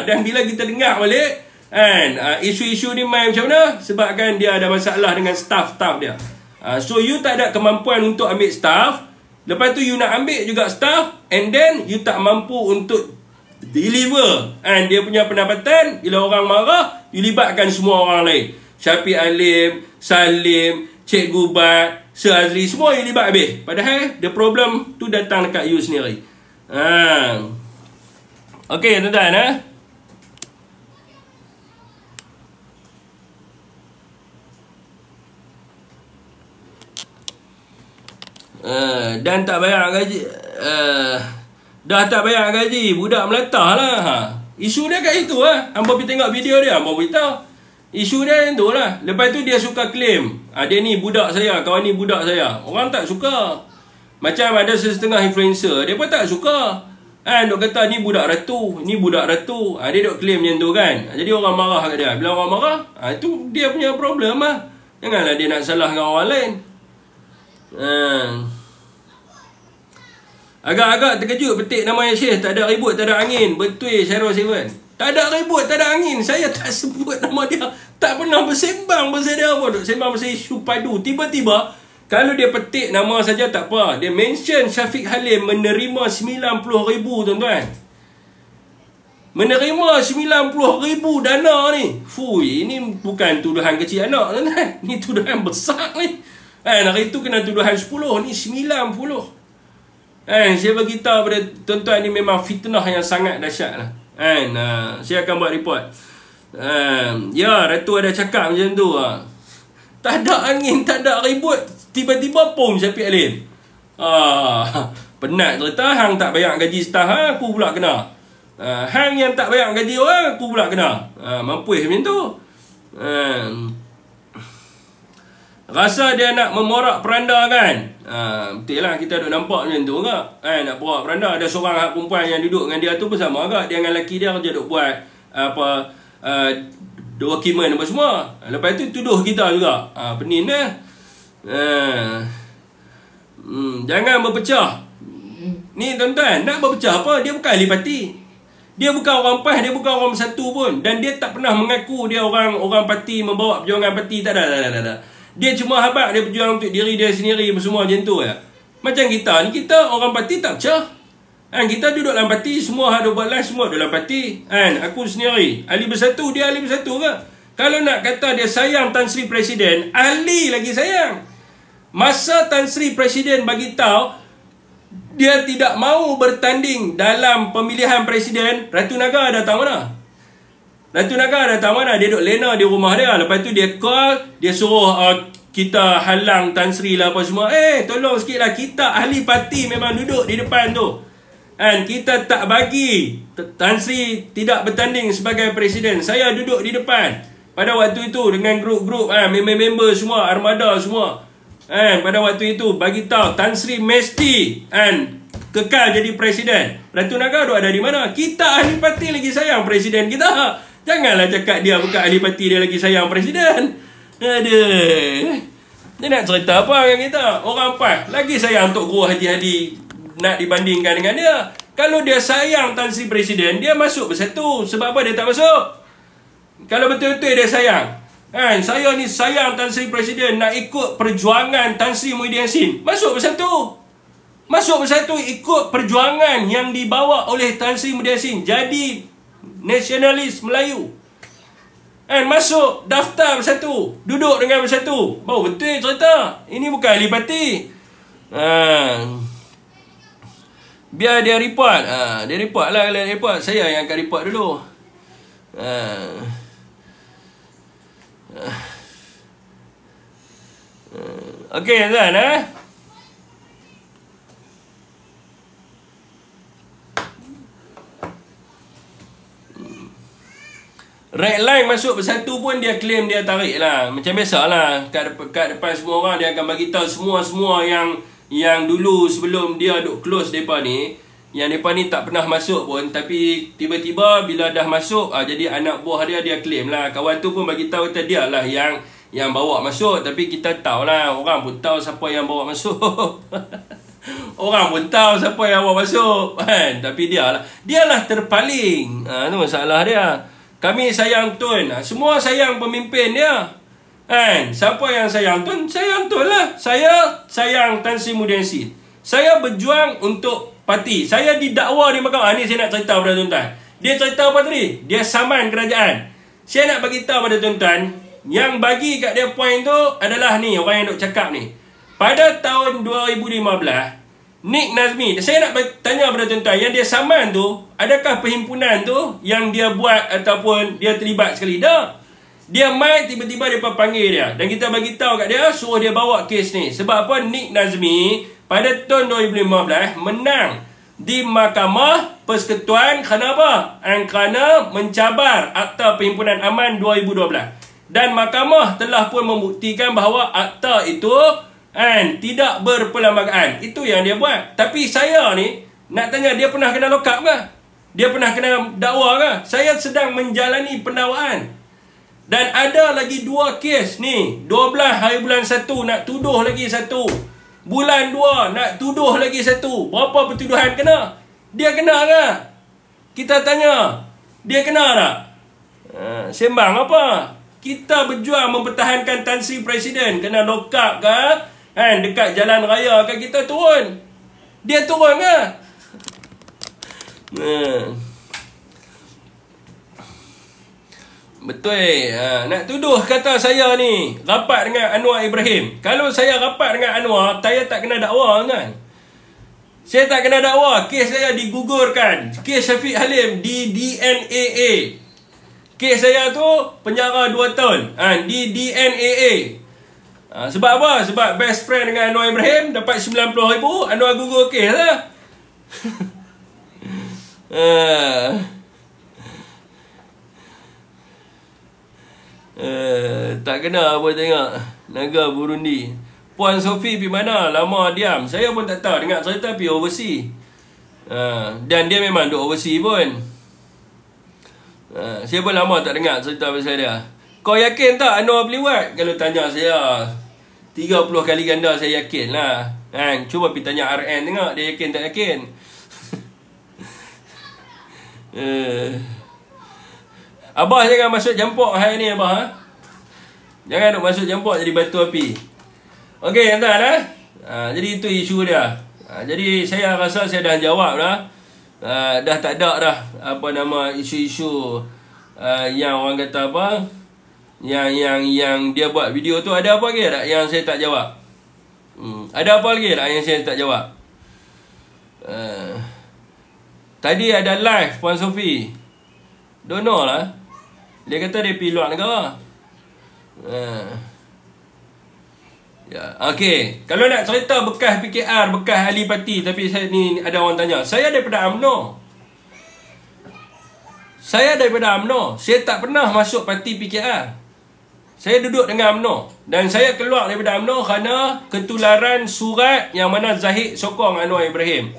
Dan bila kita dengar balik isu-isu ni main macam mana, sebabkan dia ada masalah dengan staff dia. So you tak ada kemampuan untuk ambil staff, lepas tu you nak ambil juga staff, and then you tak mampu untuk deliver dia punya pendapatan. Bila orang marah, you libatkan semua orang lain. Syafiq Alim, Salim, Cikgu Bat, Sir Azri, semua you libat habis. Padahal the problem tu datang dekat you sendiri. Okey tuan-tuan. Dan tak bayar gaji, dah tak bayar gaji, budak melatah lah. Isu dia kat situ lah. Hampa pergi tengok video dia, hampa beritahu isu dia tu lah. Lepas tu dia suka claim, dia ni budak saya, kawan ni budak saya. Orang tak suka. Macam ada setengah influencer, dia pun tak suka. Duk kata ni budak ratu, ni budak ratu. Dia duk claim macam tu kan. Jadi orang marah kat dia. Bila orang marah, itu dia punya problem lah. Janganlah dia nak salahkan orang lain. Agak-agak terkejut petik nama Syekh. Tak ada ribut, tak ada angin. Betul Syarul Seven. Tak ada ribut, tak ada angin. Saya tak sebut nama dia. Tak pernah bersembang pasal dia pun. Sembang pasal isu padu. Tiba-tiba, kalau dia petik nama saja tak apa. Dia mention Syafiq Halim menerima 90,000 tuan-tuan. Menerima 90,000 dana ni. Fui, ini bukan tuduhan kecil anak tuan-tuan. Ni tuduhan besar ni. Hari tu kena tuduhan 10, ni 90. Saya beritahu pada tuan-tuan, ni memang fitnah yang sangat dahsyat lah. Saya akan buat report. Ya, Ratu ada cakap macam tu. Tak ada angin, tak ada ribut. Tiba-tiba pun Syafiq Alim. Penat cerita. Hang tak bayar gaji staff, aku pula kena. Hang yang tak bayar gaji orang, aku pula kena. Mampus macam tu. Rasa dia nak memorak peranda kan. Betul lah, kita duk nampak macam tu agak. Nak borak peranda. Ada seorang hak perempuan yang duduk dengan dia tu bersama agak. Dia dengan lelaki dia kerja duk buat dokumen apa semua. Lepas tu tuduh kita juga. Penin lah. Jangan berpecah. Ni tuan-tuan, nak berpecah apa? Dia bukan ahli parti. Dia bukan orang PAS, dia bukan orang Bersatu pun. Dan dia tak pernah mengaku dia orang parti, membawa perjuangan parti. Tak ada. Dia cuma habaq dia berjuang untuk diri dia sendiri, semua macam tu ya. Macam kita ni, kita orang parti tak pecah. Kita duduk dalam parti, semua ada buat live, semua dalam parti. Aku sendiri, ahli Bersatu, dia ahli Bersatu ke? Kalau nak kata dia sayang Tan Sri Presiden, ahli lagi sayang. Masa Tan Sri Presiden bagi tahu dia tidak mahu bertanding dalam pemilihan presiden, Ratu Naga datang mana? Ratu Naga datang mana? Dia duduk lena di rumah dia. Lepas tu dia call, dia suruh kita halang Tan Sri lah apa semua. Tolong sikit lah, kita ahli parti memang duduk di depan tu. Kita tak bagi Tan Sri tidak bertanding sebagai presiden. Saya duduk di depan pada waktu itu dengan grup-grup member-member semua, armada semua. Pada waktu itu bagi tahu Tan Sri mesti kekal jadi presiden. Ratu Naga duk ada di mana? Kita ahli parti lagi sayang presiden kita. Janganlah cakap dia bukan ahli parti, dia lagi sayang presiden. Aduh. Dia nak cerita apa dengan kita? Orang PAS lagi sayang untuk guru Haji nak dibandingkan dengan dia. Kalau dia sayang Tan Sri Presiden, dia masuk Bersatu. Sebab apa dia tak masuk? Kalau betul-betul dia sayang. Saya ni sayang Tan Sri Presiden, nak ikut perjuangan Tan Sri Muhyiddin Yassin. Masuk Bersatu. Masuk Bersatu, ikut perjuangan yang dibawa oleh Tan Sri Muhyiddin Yassin. Jadi nasionalis Melayu. Masuk daftar Bersatu, duduk dengan Bersatu. Baru betul cerita. Ini bukan ahli parti. Biar dia report. Dia report lah. Kalau dia report, saya yang akan report dulu. Okey tuan. Red line masuk Bersatu pun dia claim dia tarik lah. Macam biasa lah. Kat depan semua orang dia akan bagi tahu semua yang yang dulu sebelum dia duk close mereka ni, yang mereka ni tak pernah masuk pun, tapi tiba-tiba bila dah masuk, jadi anak buah dia claim lah. Kawan tu pun bagi tahu kata dia lah yang bawa masuk. Tapi kita tahu lah, orang pun tahu siapa yang bawa masuk. Orang pun tahu siapa yang bawa masuk kan? Tapi dia lah terpaling. Itu masalah dia. Kami sayang Tun, semua sayang pemimpin dia kan? Siapa yang sayang Tun? Sayang Tun lah. Saya sayang Tan Sri Muhyiddin Yassin. Saya berjuang untuk parti. Saya didakwa di mahkamah. Ni saya nak cerita pada tuan-tuan. Dia cerita apa tadi? Dia saman kerajaan. Saya nak bagi tahu pada tuan-tuan, yang bagi kat dia point tu adalah ni, orang yang duk cakap ni. Pada tahun 2015, Nik Nazmi, saya nak tanya pada tuan-tuan, yang dia saman tu, adakah perhimpunan tu yang dia buat ataupun dia terlibat sekali? Dah. Dia mai tiba-tiba dia panggil dia. Dan kita bagi tahu kat dia, suruh dia bawa kes ni. Sebab apa? Nik Nazmi pada tahun 2015 menang di Mahkamah Persekutuan kerana apa? Kerana mencabar Akta Perhimpunan Aman 2012. Dan mahkamah telah pun membuktikan bahawa akta itu tidak berperlembagaan. Itu yang dia buat. Tapi saya ni nak tanya, dia pernah kena lock up ke? Dia pernah kena dakwa ke? Saya sedang menjalani pendakwaan. Dan ada lagi 2 kes ni. 12 hari bulan 1 nak tuduh lagi 1. Bulan 2 nak tuduh lagi 1. Berapa pertuduhan kena? Dia kena ke? Kita tanya, dia kena tak? Sembang apa? Kita berjuang mempertahankan Tan Sri Presiden. Kena lock up ke? Dekat jalan raya kan kita turun. Dia turun ke? Betul. Nak tuduh kata saya ni rapat dengan Anwar Ibrahim. Kalau saya rapat dengan Anwar, saya tak kena dakwa kan? Saya tak kena dakwa. Kes saya digugurkan. Kes Syafiq Halim di DNAA. Kes saya tu penjara 2 tahun. Di DNAA. Sebab apa? Sebab best friend dengan Anwar Ibrahim dapat 90,000, Anwar gugur kes lah. Tak kena apa tengok. Naga Burundi. Puan Sophie pergi mana? Lama diam. Saya pun tak tahu. Dengar cerita pergi overseas. Dan dia memang duduk overseas pun. Saya pun lama tak dengar cerita pasal dia. Kau yakin tak Anwar boleh buat? Kalau tanya saya 30 kali ganda saya yakin lah. Cuba pergi tanya RN tengok dia yakin tak yakin. Abah jangan masuk jampok hari ni Abah. Jangan duk masuk jampok jadi batu api. Okey tuan-tuan jadi itu isu dia. Jadi saya rasa saya dah jawab dah. Dah tak ada dah apa nama isu-isu yang orang kata apa, yang dia buat video tu. Ada apa lagi tak yang saya tak jawab? Ada apa lagi tak yang saya tak jawab? Tadi ada live Puan Sophie. Don't know lah. Dia kata dia pergi luar negara. Okey, kalau nak cerita bekas PKR, bekas ahli parti, tapi saya ni ada orang tanya. Saya daripada UMNO. Saya tak pernah masuk parti PKR. Saya duduk dengan UMNO. Dan saya keluar daripada UMNO kerana ketularan surat yang mana Zahid sokong Anwar Ibrahim.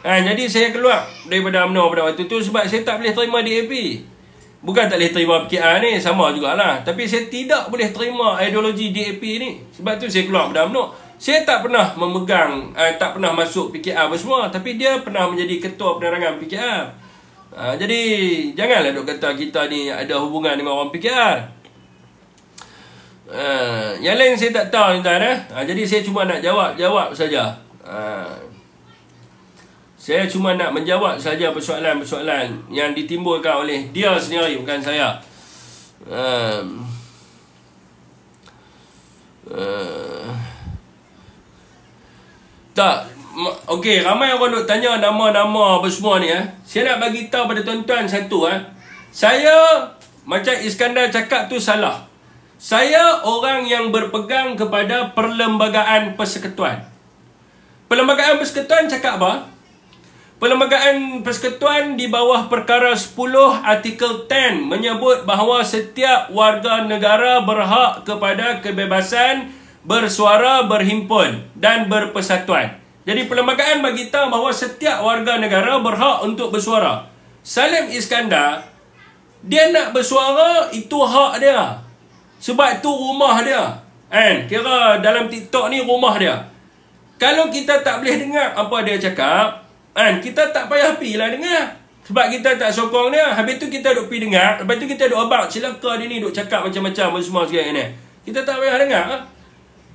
Jadi saya keluar daripada UMNO pada waktu tu sebab saya tak boleh terima DAP. Bukan tak boleh terima PKR ni, sama jugalah. Tapi saya tidak boleh terima ideologi DAP ni. Sebab tu saya keluar daripada UMNO. Saya tak pernah memegang, tak pernah masuk PKR semua. Tapi dia pernah menjadi ketua penerangan PKR. Jadi janganlah duk kata kita ni ada hubungan dengan orang PKR. Yang lain saya tak tahu ni tuan. Jadi saya cuma nak jawab saja. Saya cuma nak menjawab saja persoalan-persoalan yang ditimbulkan oleh dia sendiri, bukan saya. Tak. Okey, ramai orang duk tanya nama-nama apa semua ni. Saya nak bagi tahu pada tuan-tuan satu. Saya, macam Iskandar cakap tu salah. Saya orang yang berpegang kepada Perlembagaan Persekutuan. Perlembagaan Persekutuan cakap apa? Perlembagaan Persekutuan di bawah perkara 10 artikel 10 menyebut bahawa setiap warga negara berhak kepada kebebasan bersuara, berhimpun dan berpersatuan. Jadi perlembagaan bagi tahu bahawa setiap warga negara berhak untuk bersuara. Salim Iskandar, dia nak bersuara, itu hak dia. Sebab tu rumah dia. Kan? Kira dalam TikTok ni rumah dia. Kalau kita tak boleh dengar apa dia cakap, kan? Kita tak payah pergi lah dengar. Sebab kita tak sokong dia. Habis tu kita duk pergi dengar. Lepas tu kita duk abang, celaka dia ni duk cakap macam-macam semua sekali ni. Kita tak payah dengar.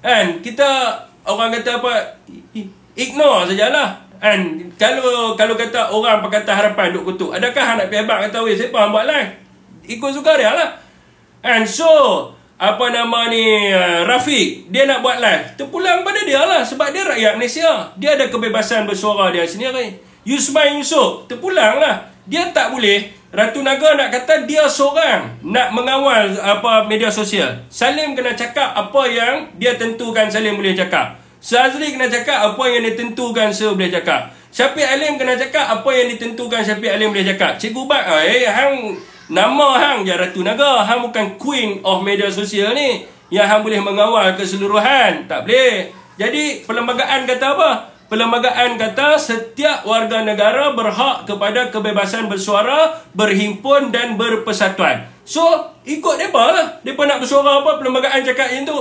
Kan? Kita, orang kata apa, ignore sajalah. And kalau kata orang Pakatan Harapan duk kutuk, adakah nak pergi abang kata, weh, siapa hang buat live? Ikut suka dia lah. And so, apa nama ni, Rafiq, dia nak buat live, terpulang pada dia lah. Sebab dia rakyat Malaysia. Dia ada kebebasan bersuara dia sendiri. Yusman Yusof, terpulang lah. Dia tak boleh. Ratu Naga nak kata dia seorang nak mengawal apa media sosial. Salim kena cakap apa yang dia tentukan Salim boleh cakap. Syazli kena cakap apa yang ditentukan Syazli boleh cakap. Syafiq Alim kena cakap apa yang ditentukan Syafiq Alim boleh cakap. Cikgu Bat, hang nama hang je Ratu Naga. Hang bukan queen of media sosial ni yang hang boleh mengawal keseluruhan. Tak boleh. Jadi perlembagaan kata apa? Perlembagaan kata setiap warga negara berhak kepada kebebasan bersuara, berhimpun dan berpersatuan. So, ikut mereka lah. Mereka nak bersuara apa, perlembagaan cakap macam tu.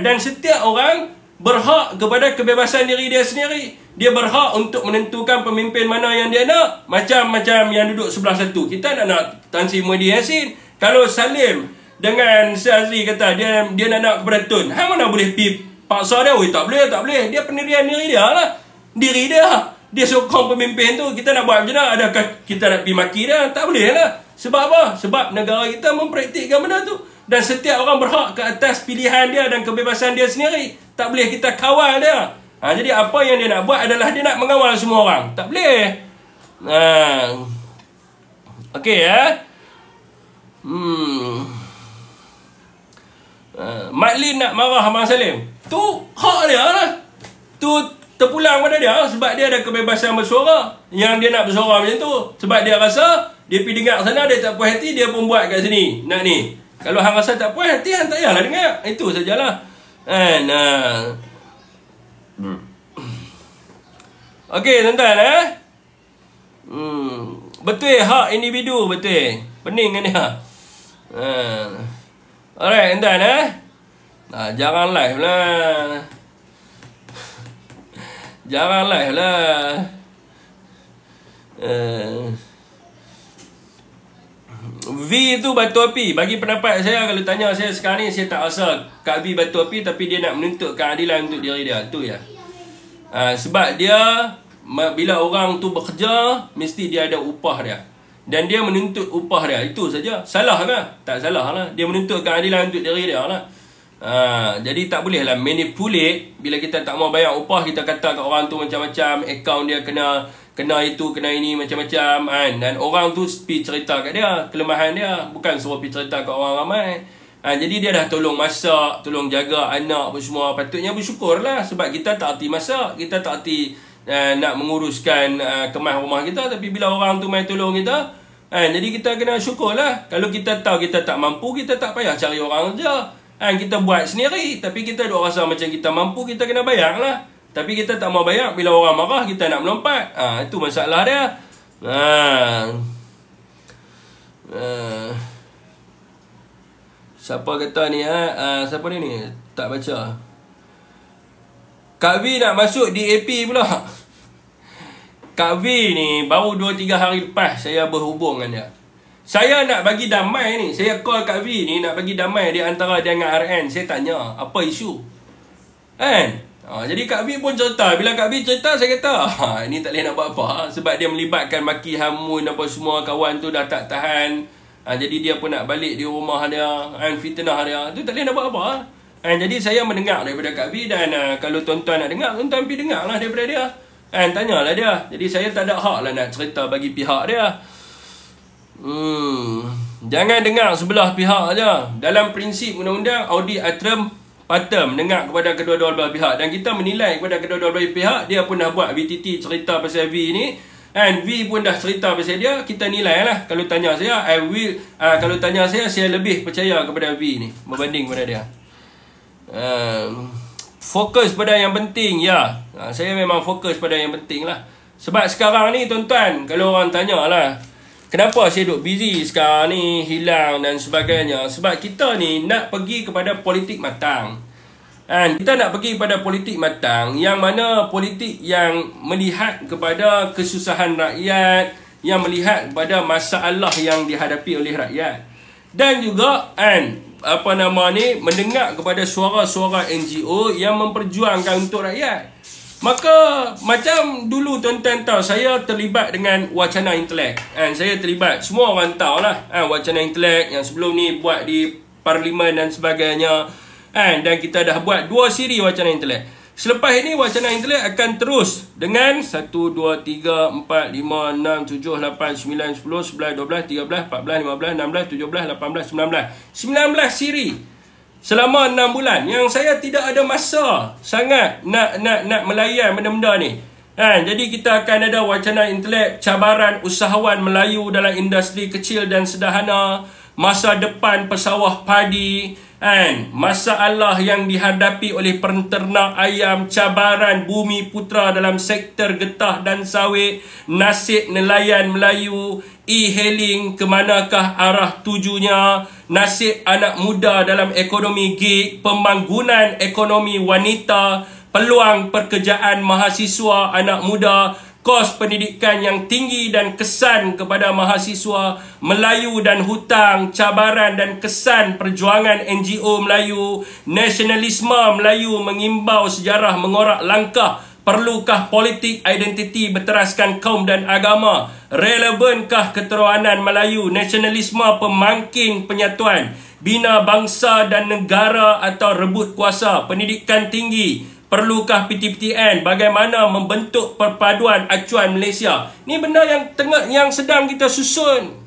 Dan setiap orang berhak kepada kebebasan diri dia sendiri. Dia berhak untuk menentukan pemimpin mana yang dia nak. Macam-macam yang duduk sebelah satu. Kita nak Tan Sri Muhyiddin Yassin. Kalau Salim dengan Syazli kata dia nak kepada Tun, hang mana boleh pergi paksa dia? Tak boleh, tak boleh. Dia pendirian diri dia lah. Diri dia. Dia sokong pemimpin tu. Kita nak buat macam mana? Adakah kita nak pergi maki dia? Tak boleh lah. Sebab apa? Sebab negara kita mempraktikkan benda tu. Dan setiap orang berhak ke atas pilihan dia dan kebebasan dia sendiri. Tak boleh kita kawal dia. Jadi apa yang dia nak buat adalah dia nak mengawal semua orang. Tak boleh. Okey ya. Mak Lin nak marah Abang Salim. Tu hak dia lah. Tu terpulang pada dia. Sebab dia ada kebebasan bersuara. Yang dia nak bersuara macam tu. Sebab dia rasa dia pergi dengar sana, dia tak puas hati, dia pun buat kat sini. Nak ni. Kalau hang rasa tak puas hati, hang tak payahlah dengar. Itu sajalah. Okey, tuan-tuan. Betul hak individu, betul. Pening kan dia. Alright, tuan-tuan. Jangan live lah. Jangan live lah. V tu batu api. Bagi pendapat saya, kalau tanya saya sekarang ni, saya tak rasa Kak V batu api, tapi dia nak menuntut keadilan untuk diri dia. Tu ya. Sebab dia, bila orang tu bekerja, mesti dia ada upah dia. Dan dia menuntut upah dia. Itu saja. Salah ke? Tak salah lah. Dia menuntut keadilan untuk diri dia lah. Jadi tak boleh lah manipulate. Bila kita tak mau bayar upah, kita kata kat orang tu macam-macam, akaun dia kena itu, kena ini, macam-macam kan. Dan orang tu pergi cerita kat dia kelemahan dia, bukan suruh pergi cerita kat orang ramai. Jadi dia dah tolong masak, tolong jaga anak apa semua. Patutnya bersyukur lah. Sebab kita tak erti masak, kita tak erti nak menguruskan kemas rumah kita. Tapi bila orang tu main tolong kita, jadi kita kena syukur lah. Kalau kita tahu kita tak mampu, kita tak payah cari orang je. Kita buat sendiri. Tapi kita duk rasa macam kita mampu, kita kena bayar lah. Tapi kita tak mau bayar. Bila orang marah, kita nak melompat. Itu masalah dia. Siapa kata ni? Siapa ni? Tak baca. Kak V nak masuk DAP pula. Kak V ni baru 2-3 hari lepas saya berhubung dengan dia. Saya nak bagi damai ni. Saya call Kak V ni nak bagi damai di antara dia dengan RN. Saya tanya, apa isu? Jadi Kak V pun cerita. Bila Kak V cerita, saya kata, ini tak boleh nak buat apa. Sebab dia melibatkan maki hamun apa semua. Kawan tu dah tak tahan. Jadi dia pun nak balik di rumah dia. Fitnah dia. Tu tak boleh nak buat apa. Jadi saya mendengar daripada Kak V. Dan kalau tuan-tuan nak dengar, tuan-tuan pergi dengar lah daripada dia. Tanyalah dia. Jadi saya tak ada hak lah nak cerita bagi pihak dia. Jangan dengar sebelah pihak aja. Dalam prinsip undang-undang, audit atrem patut mendengar kepada kedua-dua belah pihak. Dan kita menilai kepada kedua-dua belah pihak. Dia pun dah buat VTT cerita pasal V ni. V pun dah cerita pasal dia. Kita nilai lah. Kalau tanya saya, kalau tanya saya lebih percaya kepada V ni berbanding kepada dia. Fokus pada yang penting, ya. Saya memang fokus pada yang penting lah. Sebab sekarang ni tuan-tuan, kalau orang tanya lah, kenapa saya duk busy sekarang ni, hilang dan sebagainya. Sebab kita ni nak pergi kepada politik matang. Kita nak pergi pada politik matang, yang mana politik yang melihat kepada kesusahan rakyat, yang melihat kepada masalah yang dihadapi oleh rakyat. Dan juga mendengar kepada suara-suara NGO yang memperjuangkan untuk rakyat. Maka macam dulu tuan-tuan tahu, saya terlibat dengan wacana intelek. Saya terlibat, semua orang tahu lah, wacana intelek yang sebelum ni buat di parlimen dan sebagainya. Dan kita dah buat 2 siri wacana intelek. Selepas ini wacana intelek akan terus dengan 1, 2, 3, 4, 5, 6, 7, 8, 9, 10, 11, 12, 13, 14, 15, 16, 17, 18, 19 siri selama 6 bulan. Yang saya tidak ada masa sangat nak melayan benda-benda ni. Jadi kita akan ada wacana intelek, cabaran usahawan Melayu dalam industri kecil dan sederhana, masa depan pesawah padi, masalah yang dihadapi oleh penternak ayam, cabaran bumi putera dalam sektor getah dan sawit, nasib nelayan Melayu, e-hailing ke manakah arah tujunya, nasib anak muda dalam ekonomi gig, pembangunan ekonomi wanita, peluang pekerjaan mahasiswa anak muda, kos pendidikan yang tinggi dan kesan kepada mahasiswa Melayu dan hutang, cabaran dan kesan perjuangan NGO Melayu, nasionalisme Melayu mengimbau sejarah mengorak langkah, perlukah politik identiti berteraskan kaum dan agama, relevankah keteruanan Melayu, nasionalisme pemangkin penyatuan, bina bangsa dan negara atau rebut kuasa, pendidikan tinggi, perlukah PTPTN, bagaimana membentuk perpaduan acuan Malaysia. Ni benda yang sedang kita susun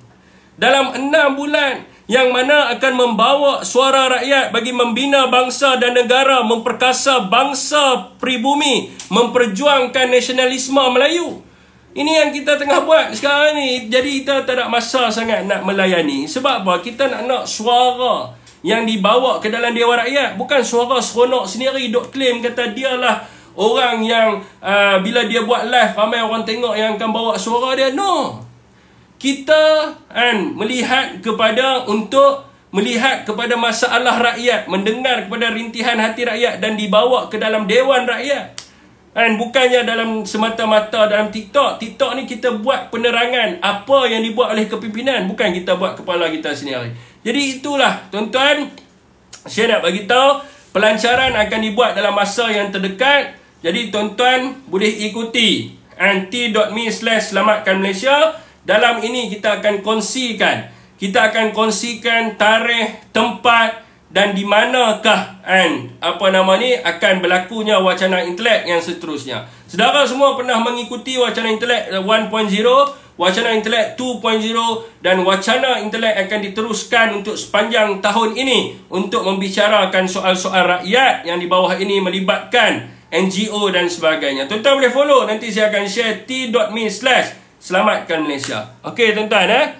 dalam 6 bulan, yang mana akan membawa suara rakyat bagi membina bangsa dan negara, memperkasa bangsa pribumi, memperjuangkan nasionalisme Melayu. Ini yang kita tengah buat sekarang ni. Jadi kita tak ada masa sangat nak melayani. Sebab apa? Kita nak suara yang dibawa ke dalam Dewan Rakyat, bukan suara seronok sendiri duk claim kata dialah orang yang bila dia buat live ramai orang tengok yang akan bawa suara dia. No. Kita melihat kepada masalah rakyat, mendengar kepada rintihan hati rakyat dan dibawa ke dalam Dewan Rakyat. Bukannya dalam semata-mata dalam TikTok. TikTok ni kita buat penerangan apa yang dibuat oleh kepimpinan, bukan kita buat kepala kita sendiri. Jadi itulah tuan-tuan, saya nak bagi tahu pelancaran akan dibuat dalam masa yang terdekat. Jadi tuan-tuan boleh ikuti t.me/selamatkan Malaysia. Dalam ini kita akan kongsikan tarikh, tempat dan di manakah akan berlakunya wacana intelek yang seterusnya. Saudara semua pernah mengikuti wacana intelek 1.0, wacana intelek 2.0 dan wacana intelek akan diteruskan untuk sepanjang tahun ini untuk membicarakan soal-soal rakyat yang di bawah ini melibatkan NGO dan sebagainya. Tuan-tuan boleh follow, nanti saya akan share t.me/selamatkan Malaysia. Okey tuan-tuan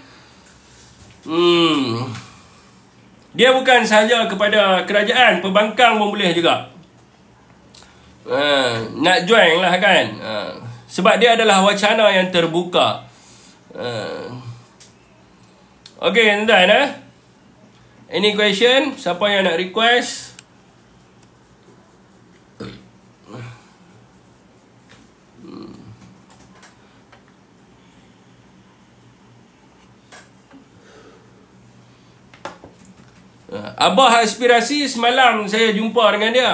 Dia bukan sahaja kepada kerajaan, pembangkang pun boleh juga. Nak join lah kan. Sebab dia adalah wacana yang terbuka. Okey tuan-tuan Any question? Siapa yang nak request? Abah Aspirasi semalam saya jumpa dengan dia.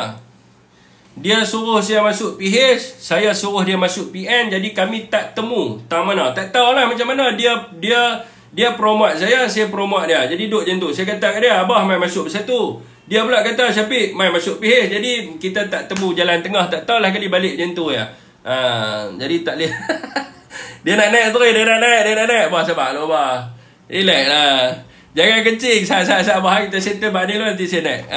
Dia suruh saya masuk PH, saya suruh dia masuk PN. Jadi kami tak temu. Tak tahulah macam mana dia promote saya promote dia. Jadi duduk macam tu. Saya kata kat dia, Abah mai masuk bersatu. Dia pula kata, Syafiq mai masuk PH. Jadi kita tak temu jalan tengah. Tak tahulah kali balik macam tu ya. Jadi tak boleh. Dia nak naik terus, dia nak naik. Abah sabar lah Abah. Relax lah. Jangan kencing. Saat Abah kita settle balik dulu, nanti saya naik.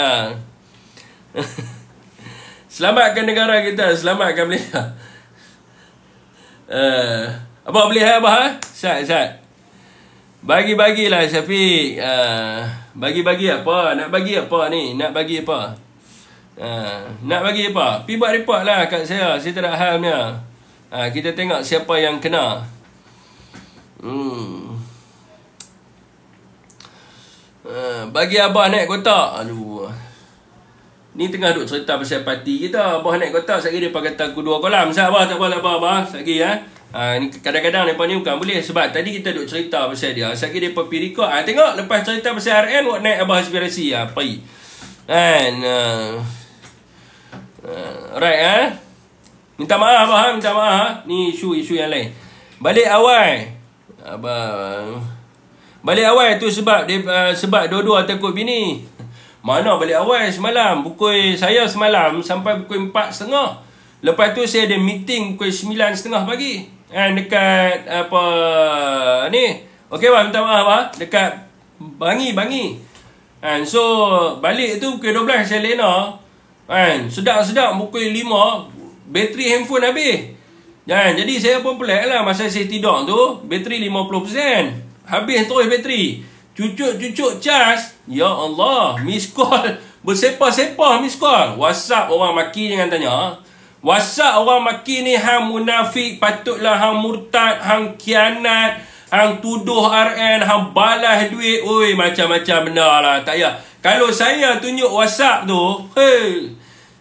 Selamatkan negara kita, selamatkan Malaysia. Abah boleh Abah? Sat. Bagi-bagilah Syafiq. Bagi-bagi apa? Nak bagi apa ni? Nak bagi apa? Nak bagi apa? Pergi buat report lah kat saya. Saya tak ada hal punya. Kita tengok siapa yang kena. Bagi abah naik kotak. Aduh. Ni tengah duk cerita pasal parti kita. Abah naik kotak. Sekali dia kata aku 2 kolam. Saya abah tak apa abah. Sekali ni kadang-kadang mereka ni bukan boleh. Sebab tadi kita duk cerita pasal dia. Sekali dia pergi record. Tengok lepas cerita pasal RN. Buat naik abah aspirasi. Pergi. Alright minta maaf abah, minta maaf. Ni isu yang lain. Balik awal tu sebab sebab dua-dua takut bini. Mana balik awal semalam? Saya semalam sampai pukul 4.30. Lepas tu saya ada meeting pukul 9.30 pagi. Dekat ni. Okey bang, minta maaf dekat Bangi. So balik tu pukul 12 saya lena. Sedap-sedap pukul 5 bateri handphone habis. Jadi saya pun pelik lah. Masa saya tidur tu bateri 50%. Habis terus bateri. Cucuk charge. Ya Allah, miss call bersepah-sepah miss call. WhatsApp orang maki, jangan tanya. WhatsApp orang maki ni hang munafik, patutlah hang murtad, hang khianat, hang tuduh RN, hang balas duit. Oi, macam-macam benda lah. Tak payah. Kalau saya tunjuk WhatsApp tu,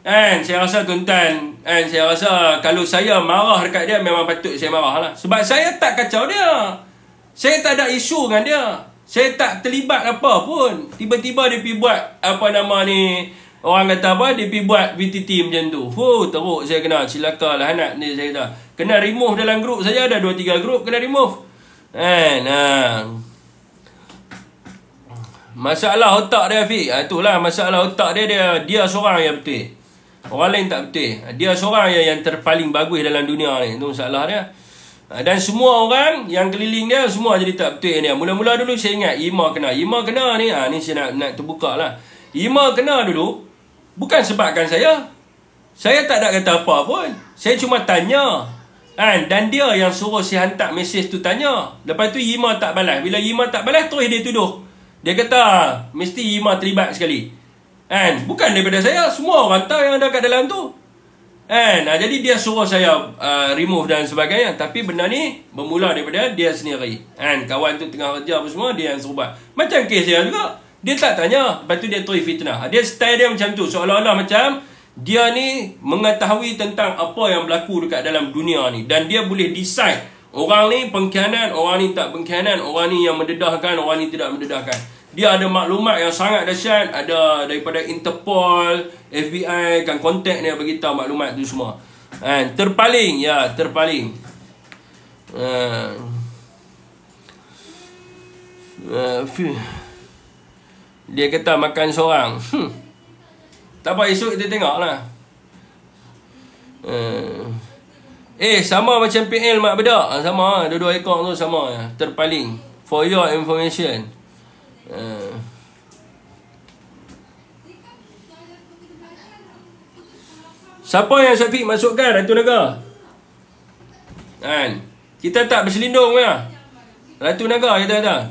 saya rasa tuan-tuan, saya rasa kalau saya marah dekat dia, memang patut saya marah lah. Sebab saya tak kacau dia. Saya tak ada isu dengan dia. Saya tak terlibat apa pun. Tiba-tiba dia pergi buat orang kata dia pergi buat VTT macam tu. Teruk saya kena cilaka lah anak ni, saya kata. Kena remove dalam grup saja, ada 2-3 grup kena remove. Masalah otak dia, Afiq. Itulah masalah otak dia seorang yang betul. Orang lain tak betul. Dia seorang yang terpaling bagus dalam dunia ni. Itu masalah dia. Dan semua orang yang keliling dia semua jadi tak betul dia. Mula-mula dulu saya ingat Ima kena ni. Ni saya nak terbuka lah. Ima kena dulu bukan sebabkan saya. Saya tak ada kata apa pun. Saya cuma tanya. Dan dia yang suruh saya hantar mesej tu tanya. Lepas tu Ima tak balas. Bila Ima tak balas, terus dia tuduh. Dia kata mesti Ima terlibat sekali. Bukan daripada saya. Semua orang tahu yang ada kat dalam tu. Jadi dia suruh saya remove dan sebagainya. Tapi benda ni bermula daripada dia sendiri. Kawan tu tengah kerja apa semua, dia yang suruh buat. Macam kes saya juga. Dia tak tanya. Lepas tu dia terus fitnah. Dia style dia macam tu. Seolah-olah macam dia ni mengetahui tentang apa yang berlaku dekat dalam dunia ni. Dan dia boleh decide. Orang ni pengkhianat, orang ni tak pengkhianat, orang ni yang mendedahkan, orang ni tidak mendedahkan. Dia ada maklumat yang sangat dahsyat. Ada daripada Interpol, FBI kan kontak dia beritahu maklumat tu semua. Terpaling. Dia kata makan seorang. Tak apa, esok kita tengok lah. Sama macam PL Mak Bedak. Sama, dua-dua ekor tu sama. Terpaling. For your information. Siapa yang Syafiq masukkan Ratu Naga? Kita tak berselindung ya. Ratu Naga kita kata.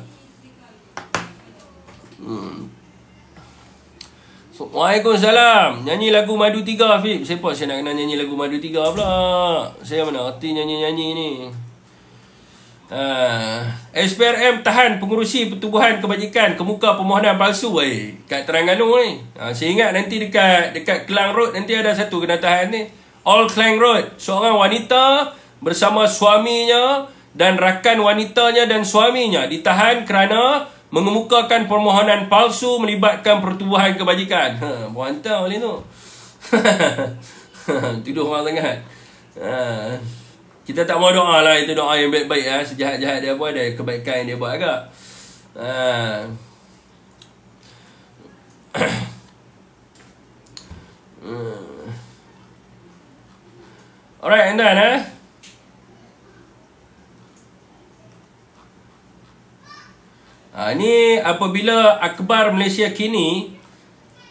Waalaikumsalam. Nyanyi lagu Madu 3 Hafiz. Siapa saya nak kena nyanyi lagu Madu 3 pula? Saya mana arti nyanyi-nyanyi ni. SPRM tahan pengurusi Pertubuhan Kebajikan kemuka permohonan palsu kat Terengganu ni. Saya ingat nanti dekat Klang Road nanti ada satu kena tahan ni. All Klang Road. Seorang wanita bersama suaminya dan rakan wanitanya dan suaminya ditahan kerana mengemukakan permohonan palsu melibatkan Pertubuhan Kebajikan. Berhantar boleh tu. Tuduh orang sangat. Kita tak mau doa lah. Itu doa yang baik-baik. Sejahat-jahat dia pun ada kebaikan yang dia buat agak. Alright, tuan-tuan. Ni apabila Akhbar Malaysia Kini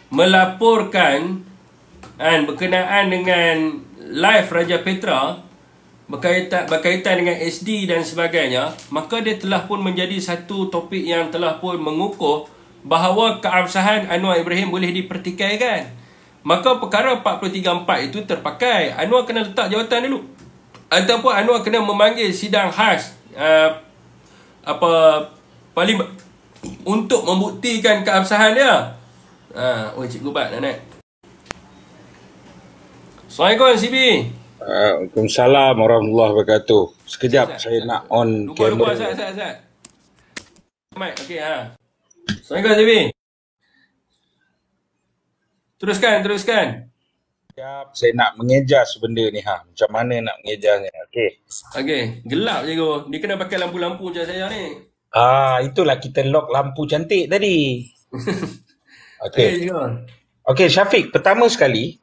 melaporkan berkenaan dengan live Raja Petra berkaitan dengan SD dan sebagainya, maka dia telah pun menjadi satu topik yang telah pun mengukuh bahawa keabsahan Anwar Ibrahim boleh dipertikaikan. maka perkara 434 itu terpakai. Anwar kena letak jawatan dulu, ataupun Anwar kena memanggil sidang khas parlimen untuk membuktikan keabsahan dia. Cikgu Bat nak naik. Assalamualaikum CB. Waalaikumsalam warahmatullahi wabarakatuh. Sekejap saya nak on kamera. Lupa, mic, okey Assalamualaikum CB. Teruskan. Sekejap saya nak mengejas benda ni Macam mana nak mengejasnya? Okey, gelap je go. Dia kena pakai lampu-lampu macam saya ni. Itulah kita lock lampu cantik tadi. Okey Syafiq, pertama sekali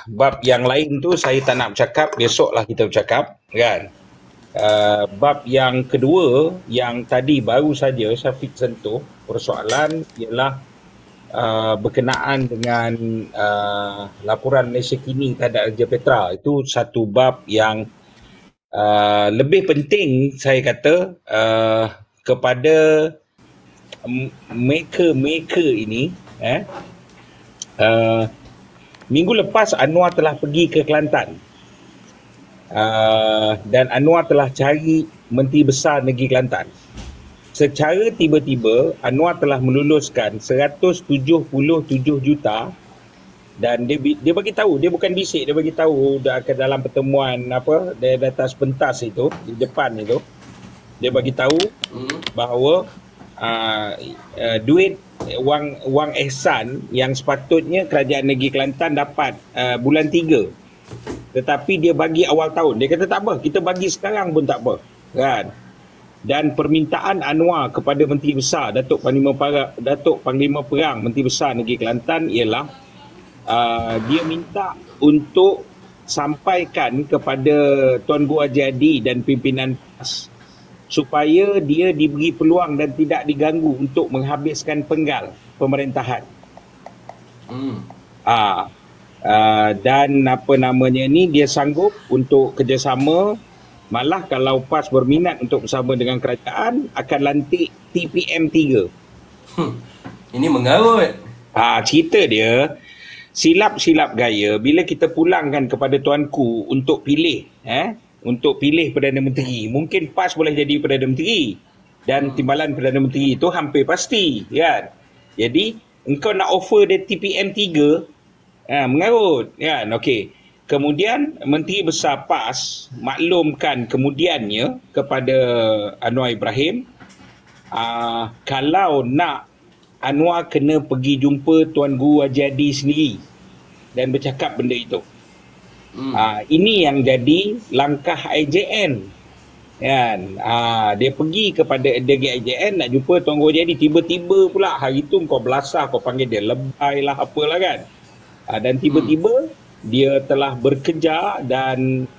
bab yang lain tu saya tak nak bercakap, besoklah kita bercakap kan. Bab yang kedua yang tadi baru saja Syafiq sentuh, persoalan ialah berkenaan dengan laporan Malaysia kini terhadap Raja Petra. Itu satu bab yang lebih penting saya kata kepada maker ini. Minggu lepas Anwar telah pergi ke Kelantan dan Anwar telah cari Menteri Besar Negeri Kelantan. Secara tiba-tiba Anwar telah meluluskan 177 juta dan dia bagi tahu, dia bukan bisik, dia bagi tahu ke dalam pertemuan di atas pentas itu di depan itu, dia bagi tahu bahawa duit wang ihsan yang sepatutnya Kerajaan Negeri Kelantan dapat bulan 3, tetapi dia bagi awal tahun. Dia kata tak apa, kita bagi sekarang pun tak apa kan. Dan permintaan Anwar kepada Menteri Besar Datuk Panglima Perang Menteri Besar Negeri Kelantan ialah dia minta untuk sampaikan kepada Tuan Guru Haji Hadi dan pimpinan PAS supaya dia diberi peluang dan tidak diganggu untuk menghabiskan penggal pemerintahan. Dan dia sanggup untuk kerjasama. Malah kalau PAS berminat untuk bersama dengan kerajaan, akan lantik TPM 3. Ini mengarut. Cerita dia silap-silap gaya bila kita pulangkan kepada tuanku untuk pilih Perdana Menteri. Mungkin PAS boleh jadi Perdana Menteri dan timbalan Perdana Menteri itu hampir pasti kan. Jadi engkau nak offer dia TPM 3, mengarut kan. Okey. Kemudian Menteri Besar PAS maklumkan kemudiannya kepada Anwar Ibrahim, kalau nak Anwar kena pergi jumpa Tuan Guru Haji Hadi sendiri dan bercakap benda itu. Ini yang jadi langkah IJN kan. Dia pergi kepada DG IJN nak jumpa Tuan Guru Haji Hadi, tiba-tiba pula hari tu kau belasah, kau panggil dia lebay lah apalah kan. Dan tiba-tiba dia telah bekerja dan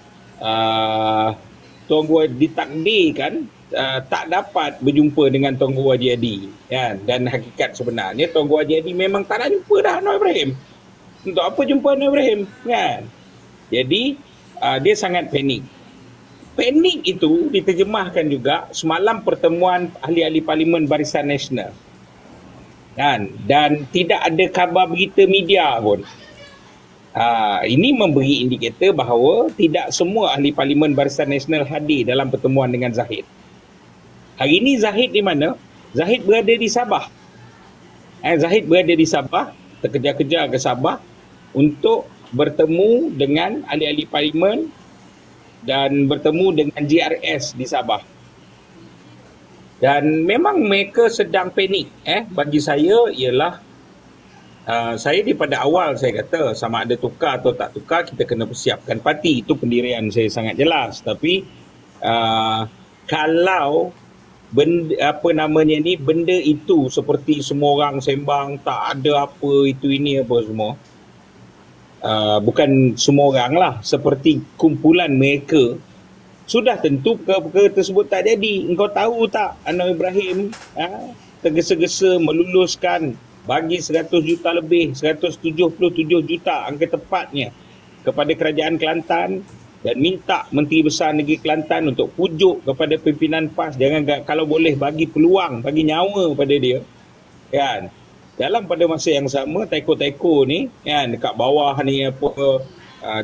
Tuan Guru ditakdirkan tak dapat berjumpa dengan Tuan Guru Haji Hadi kan. Dan hakikat sebenarnya Tuan Guru Haji Hadi memang tak nak jumpa dah Anwar Ibrahim. Untuk apa jumpa Anwar Ibrahim kan. Jadi dia sangat panik. Panik itu diterjemahkan juga semalam pertemuan ahli-ahli Parlimen Barisan Nasional kan. Dan tidak ada khabar berita media pun. Ini memberi indikator bahawa tidak semua ahli Parlimen Barisan Nasional hadir dalam pertemuan dengan Zahid. Hari ini Zahid di mana? Zahid berada di Sabah. Zahid berada di Sabah, terkejar-kejar ke Sabah untuk bertemu dengan ahli-ahli Parlimen dan bertemu dengan GRS di Sabah. Dan memang mereka sedang panik. Bagi saya ialah saya daripada awal saya kata sama ada tukar atau tak tukar kita kena persiapkan parti. Itu pendirian saya sangat jelas. Tapi kalau benda itu seperti semua orang sembang tak ada apa itu ini apa semua, bukan semua orang lah, seperti kumpulan mereka, sudah tentu perkara tersebut tak jadi. Engkau tahu tak Anwar Ibrahim tergesa-gesa meluluskan bagi 100 juta lebih, 177 juta angka tepatnya kepada Kerajaan Kelantan dan minta Menteri Besar Negeri Kelantan untuk pujuk kepada pimpinan PAS jangan kalau boleh bagi peluang, bagi nyawa pada dia kan. dalam pada masa yang sama teko-teko ni kan dekat bawah ni apa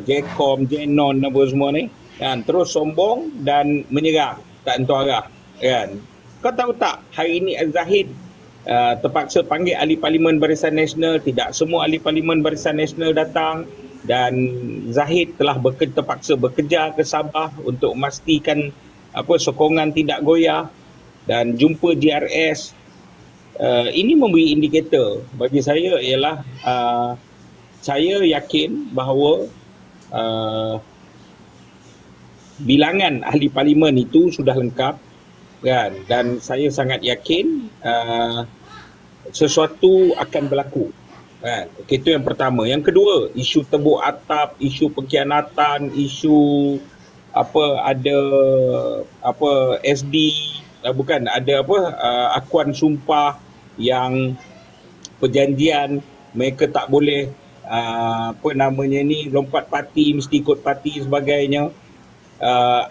Jcom, Genon apa semua ni kan terus sombong dan menyerang tak tentu arah kan. Kau tahu tak hari ini Zahid terpaksa panggil ahli parlimen Barisan Nasional, tidak semua ahli parlimen Barisan Nasional datang dan Zahid telah terpaksa bekerja ke Sabah untuk memastikan sokongan tidak goyah dan jumpa GRS. Ini memberi indikator bagi saya ialah saya yakin bahawa bilangan ahli parlimen itu sudah lengkap kan dan saya sangat yakin sesuatu akan berlaku kan. Itu yang pertama. Yang kedua, isu tebuk atap, isu pengkhianatan, isu ada SD akuan sumpah yang perjanjian mereka tak boleh lompat parti, mesti ikut parti sebagainya.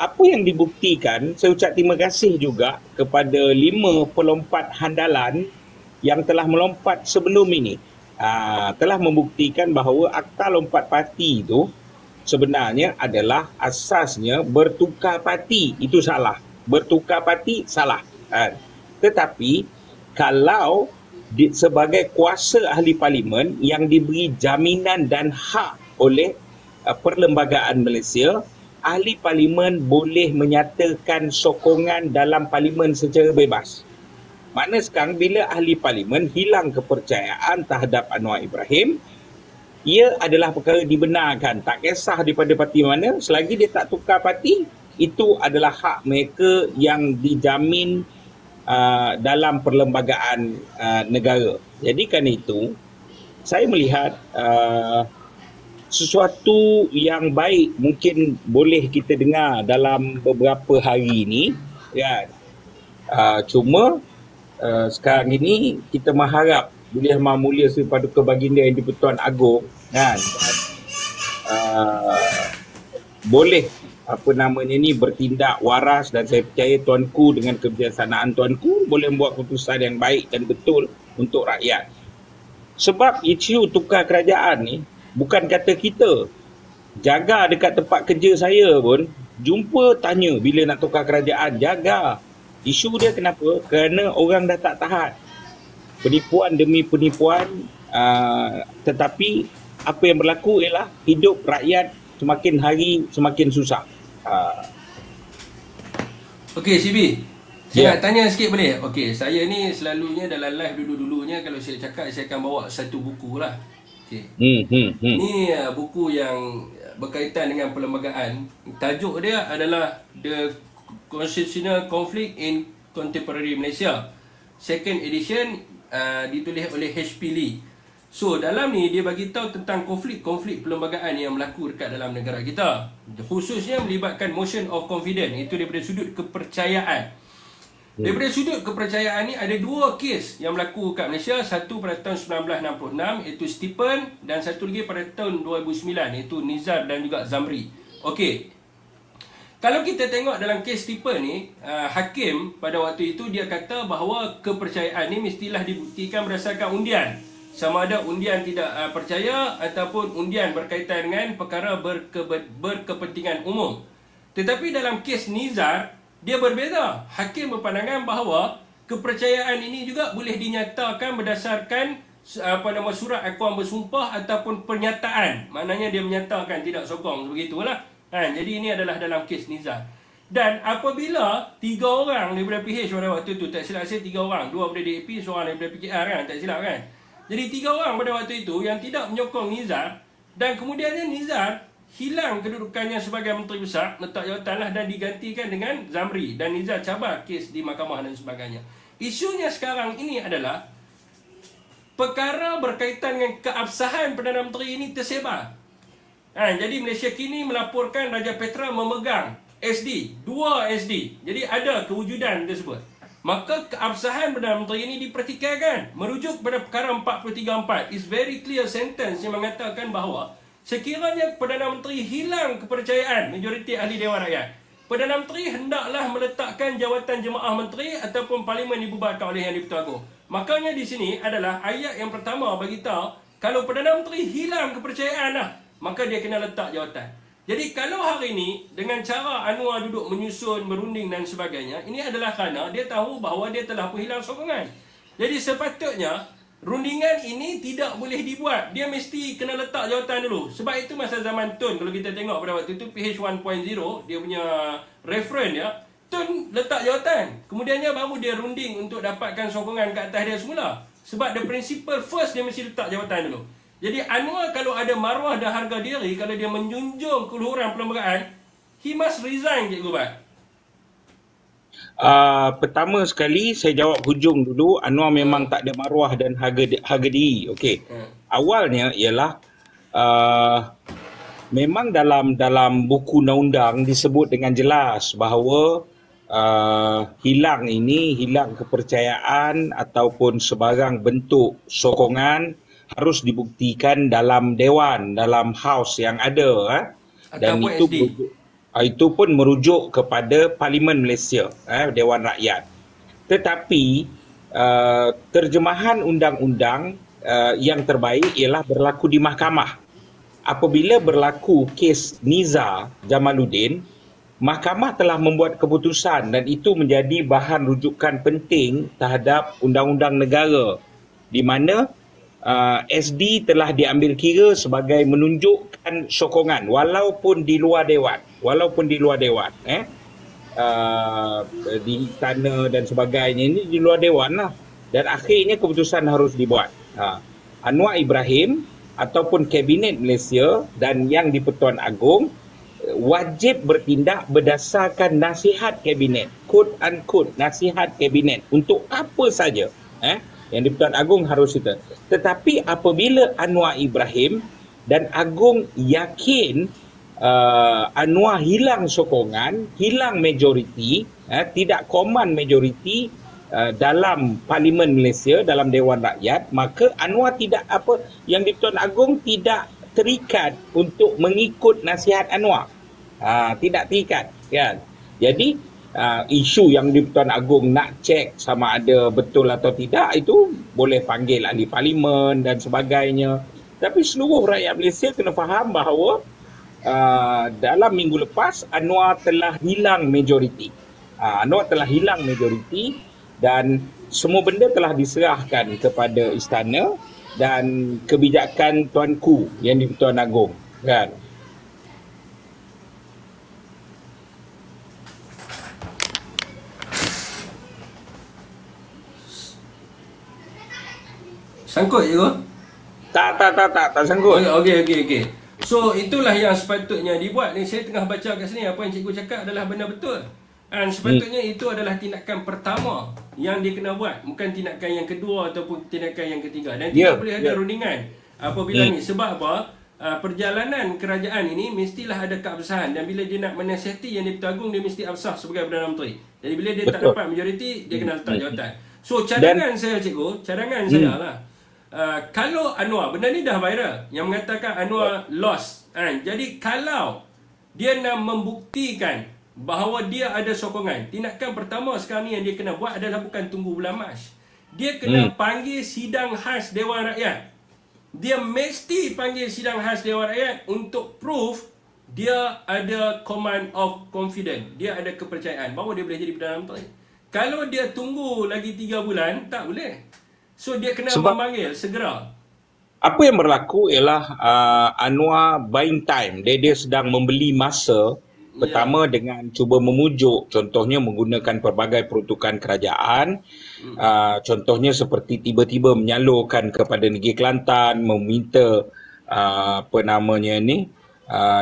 Apa yang dibuktikan, saya ucap terima kasih juga kepada 5 pelompat handalan yang telah melompat sebelum ini. Telah membuktikan bahawa akta lompat parti itu sebenarnya adalah asasnya bertukar parti. Itu salah. Bertukar parti salah. Tetapi kalau sebagai kuasa ahli parlimen yang diberi jaminan dan hak oleh Perlembagaan Malaysia, ahli parlimen boleh menyatakan sokongan dalam parlimen secara bebas. Makna sekarang bila ahli parlimen hilang kepercayaan terhadap Anwar Ibrahim, ia adalah perkara dibenarkan. Tak kisah daripada parti mana, selagi dia tak tukar parti, itu adalah hak mereka yang dijamin dalam perlembagaan negara. Jadi kerana itu, saya melihat sesuatu yang baik mungkin boleh kita dengar dalam beberapa hari ini. Ya. Cuma sekarang ini kita mengharap Yang Maha Mulia Seri Paduka Baginda Yang di-Pertuan Agong kan, boleh bertindak waras dan saya percaya tuanku dengan kebijaksanaan tuanku boleh membuat keputusan yang baik dan betul untuk rakyat. Sebab isu tukar kerajaan ni bukan kata kita. Jaga dekat tempat kerja saya pun jumpa tanya bila nak tukar kerajaan, jaga. Isu dia kenapa? Kerana orang dah tak tahan. Penipuan demi penipuan, tetapi apa yang berlaku ialah hidup rakyat semakin hari semakin susah. Okey, CB. Saya nak tanya sikit boleh? Okey, saya ni selalunya dalam live dulu-dulunya kalau saya cakap saya akan bawa satu buku lah. Okey. Ni buku yang berkaitan dengan perlembagaan. Tajuk dia adalah The Constitutional Conflict in Contemporary Malaysia. Second edition, ditulis oleh H.P. Lee. So dalam ni dia bagi tahu tentang konflik-konflik perlembagaan yang berlaku dekat dalam negara kita. Khususnya melibatkan motion of confidence, itu daripada sudut kepercayaan. Daripada sudut kepercayaan ni ada 2 kes yang berlaku kat Malaysia. Satu pada tahun 1966 iaitu Stephen dan satu lagi pada tahun 2009 iaitu Nizar dan juga Zamri. Okey. Kalau kita tengok dalam kes Stephen ni, hakim pada waktu itu dia kata bahawa kepercayaan ni mestilah dibuktikan berdasarkan undian. Sama ada undian tidak percaya ataupun undian berkaitan dengan perkara berkepentingan umum. Tetapi dalam kes Nizar, dia berbeza. Hakim berpandangan bahawa kepercayaan ini juga boleh dinyatakan berdasarkan surat akuan bersumpah ataupun pernyataan. Maknanya dia menyatakan tidak sokong, begitulah. Jadi ini adalah dalam kes Nizar. Dan apabila 3 orang daripada PH pada waktu itu, tak silap saya 3 orang, 2 daripada DAP, seorang daripada PKR kan, tak silap kan. Jadi 3 orang pada waktu itu yang tidak menyokong Nizar, dan kemudiannya Nizar hilang kedudukannya sebagai Menteri Besar, letak jawatanlah, dan digantikan dengan Zamri, dan Nizar cabar kes di mahkamah dan sebagainya. Isunya sekarang ini adalah perkara berkaitan dengan keabsahan Perdana Menteri ini tersebar. Jadi Malaysia kini melaporkan Raja Petra memegang SD, 2 SD. Jadi ada kewujudan tersebut. Maka keabsahan Perdana Menteri ini dipertikaikan. Merujuk pada perkara 434. It's very clear sentence yang mengatakan bahawa sekiranya Perdana Menteri hilang kepercayaan majoriti ahli Dewan Rakyat, Perdana Menteri hendaklah meletakkan jawatan jemaah menteri ataupun parlimen dibubarkan oleh Yang di-Pertuan Agong. Makanya di sini adalah ayat yang pertama bagi tahu kalau Perdana Menteri hilang kepercayaan lah, maka dia kena letak jawatan. Jadi kalau hari ini dengan cara Anwar duduk menyusun, merunding dan sebagainya, ini adalah kerana dia tahu bahawa dia telah pun hilang sokongan. Jadi sepatutnya rundingan ini tidak boleh dibuat. Dia mesti kena letak jawatan dulu. Sebab itu masa zaman Tun, kalau kita tengok pada waktu itu PH 1.0, dia punya reference ya, Tun letak jawatan. Kemudiannya baru dia runding untuk dapatkan sokongan ke atas dia semula. Sebab the principle first dia mesti letak jawatan dulu. Jadi Anwar kalau ada maruah dan harga diri, kalau dia menjunjung keluhuran perlembagaan, he must resign, Cikgu Bat. Pertama sekali saya jawab hujung dulu. Anwar memang tak ada maruah dan harga diri. Okey. Awalnya ialah memang dalam buku undang-undang disebut dengan jelas bahawa hilang kepercayaan ataupun sebarang bentuk sokongan harus dibuktikan dalam dewan, dalam house yang ada, dan itu pun merujuk kepada Parlimen Malaysia, Dewan Rakyat. Tetapi terjemahan undang-undang yang terbaik ialah berlaku di mahkamah. Apabila berlaku kes Niza Jamaluddin, mahkamah telah membuat keputusan dan itu menjadi bahan rujukan penting terhadap undang-undang negara, di mana SD telah diambil kira sebagai menunjukkan sokongan walaupun di luar dewan, di istana dan sebagainya, ini di luar dewan lah, dan akhirnya keputusan harus dibuat. Anwar Ibrahim ataupun Kabinet Malaysia dan Yang di-Pertuan Agong wajib bertindak berdasarkan nasihat Kabinet, quote unquote nasihat Kabinet untuk apa saja. Yang di-Pertuan Agong harus itu. Tetapi apabila Anwar Ibrahim dan Agong yakin Anwar hilang sokongan, hilang majoriti, tidak command majoriti dalam Parlimen Malaysia, dalam Dewan Rakyat, maka Anwar yang di-Pertuan Agong tidak terikat untuk mengikut nasihat Anwar. Tidak terikat, kan? Jadi isu yang di-Pertuan Agong nak cek sama ada betul atau tidak, itu boleh panggil ahli parlimen dan sebagainya. Tapi seluruh rakyat Malaysia kena faham bahawa dalam minggu lepas Anwar telah hilang majoriti. Dan semua benda telah diserahkan kepada istana dan kebijakan Tuanku Yang di-Pertuan Agong, kan? Sangkut je ke? Tak sangkut. Okey. So itulah yang sepatutnya dibuat ni. Saya tengah baca kat sini, apa yang cikgu cakap adalah benar betul. Dan sepatutnya itu adalah tindakan pertama yang dia kena buat, bukan tindakan yang kedua ataupun tindakan yang ketiga. Dan tidak boleh ada rundingan apabila ni. Sebab apa? Perjalanan kerajaan ini mestilah ada keabsahan, dan bila dia nak menasihati Yang di-Pertuan Agong, dia mesti absah sebagai Perdana Menteri. Jadi bila dia tak dapat majoriti, dia kena letak jawatan. So cadangan saya, cikgu, saya lah, kalau Anwar, benda ni dah viral, yang mengatakan Anwar lost, jadi kalau dia nak membuktikan bahawa dia ada sokongan, tindakan pertama sekarang ni yang dia kena buat adalah bukan tunggu bulan Mac. Dia kena panggil sidang khas Dewan Rakyat. Dia mesti panggil sidang khas Dewan Rakyat untuk proof dia ada command of confidence, dia ada kepercayaan, baru dia boleh jadi Perdana Menteri. Kalau dia tunggu lagi 3 bulan, tak boleh. So dia kena memanggil segera. Apa yang berlaku ialah Anwar buying time. Dia sedang membeli masa. Pertama dengan cuba memujuk, contohnya menggunakan pelbagai peruntukan kerajaan. Contohnya seperti tiba-tiba menyalurkan kepada Negeri Kelantan, meminta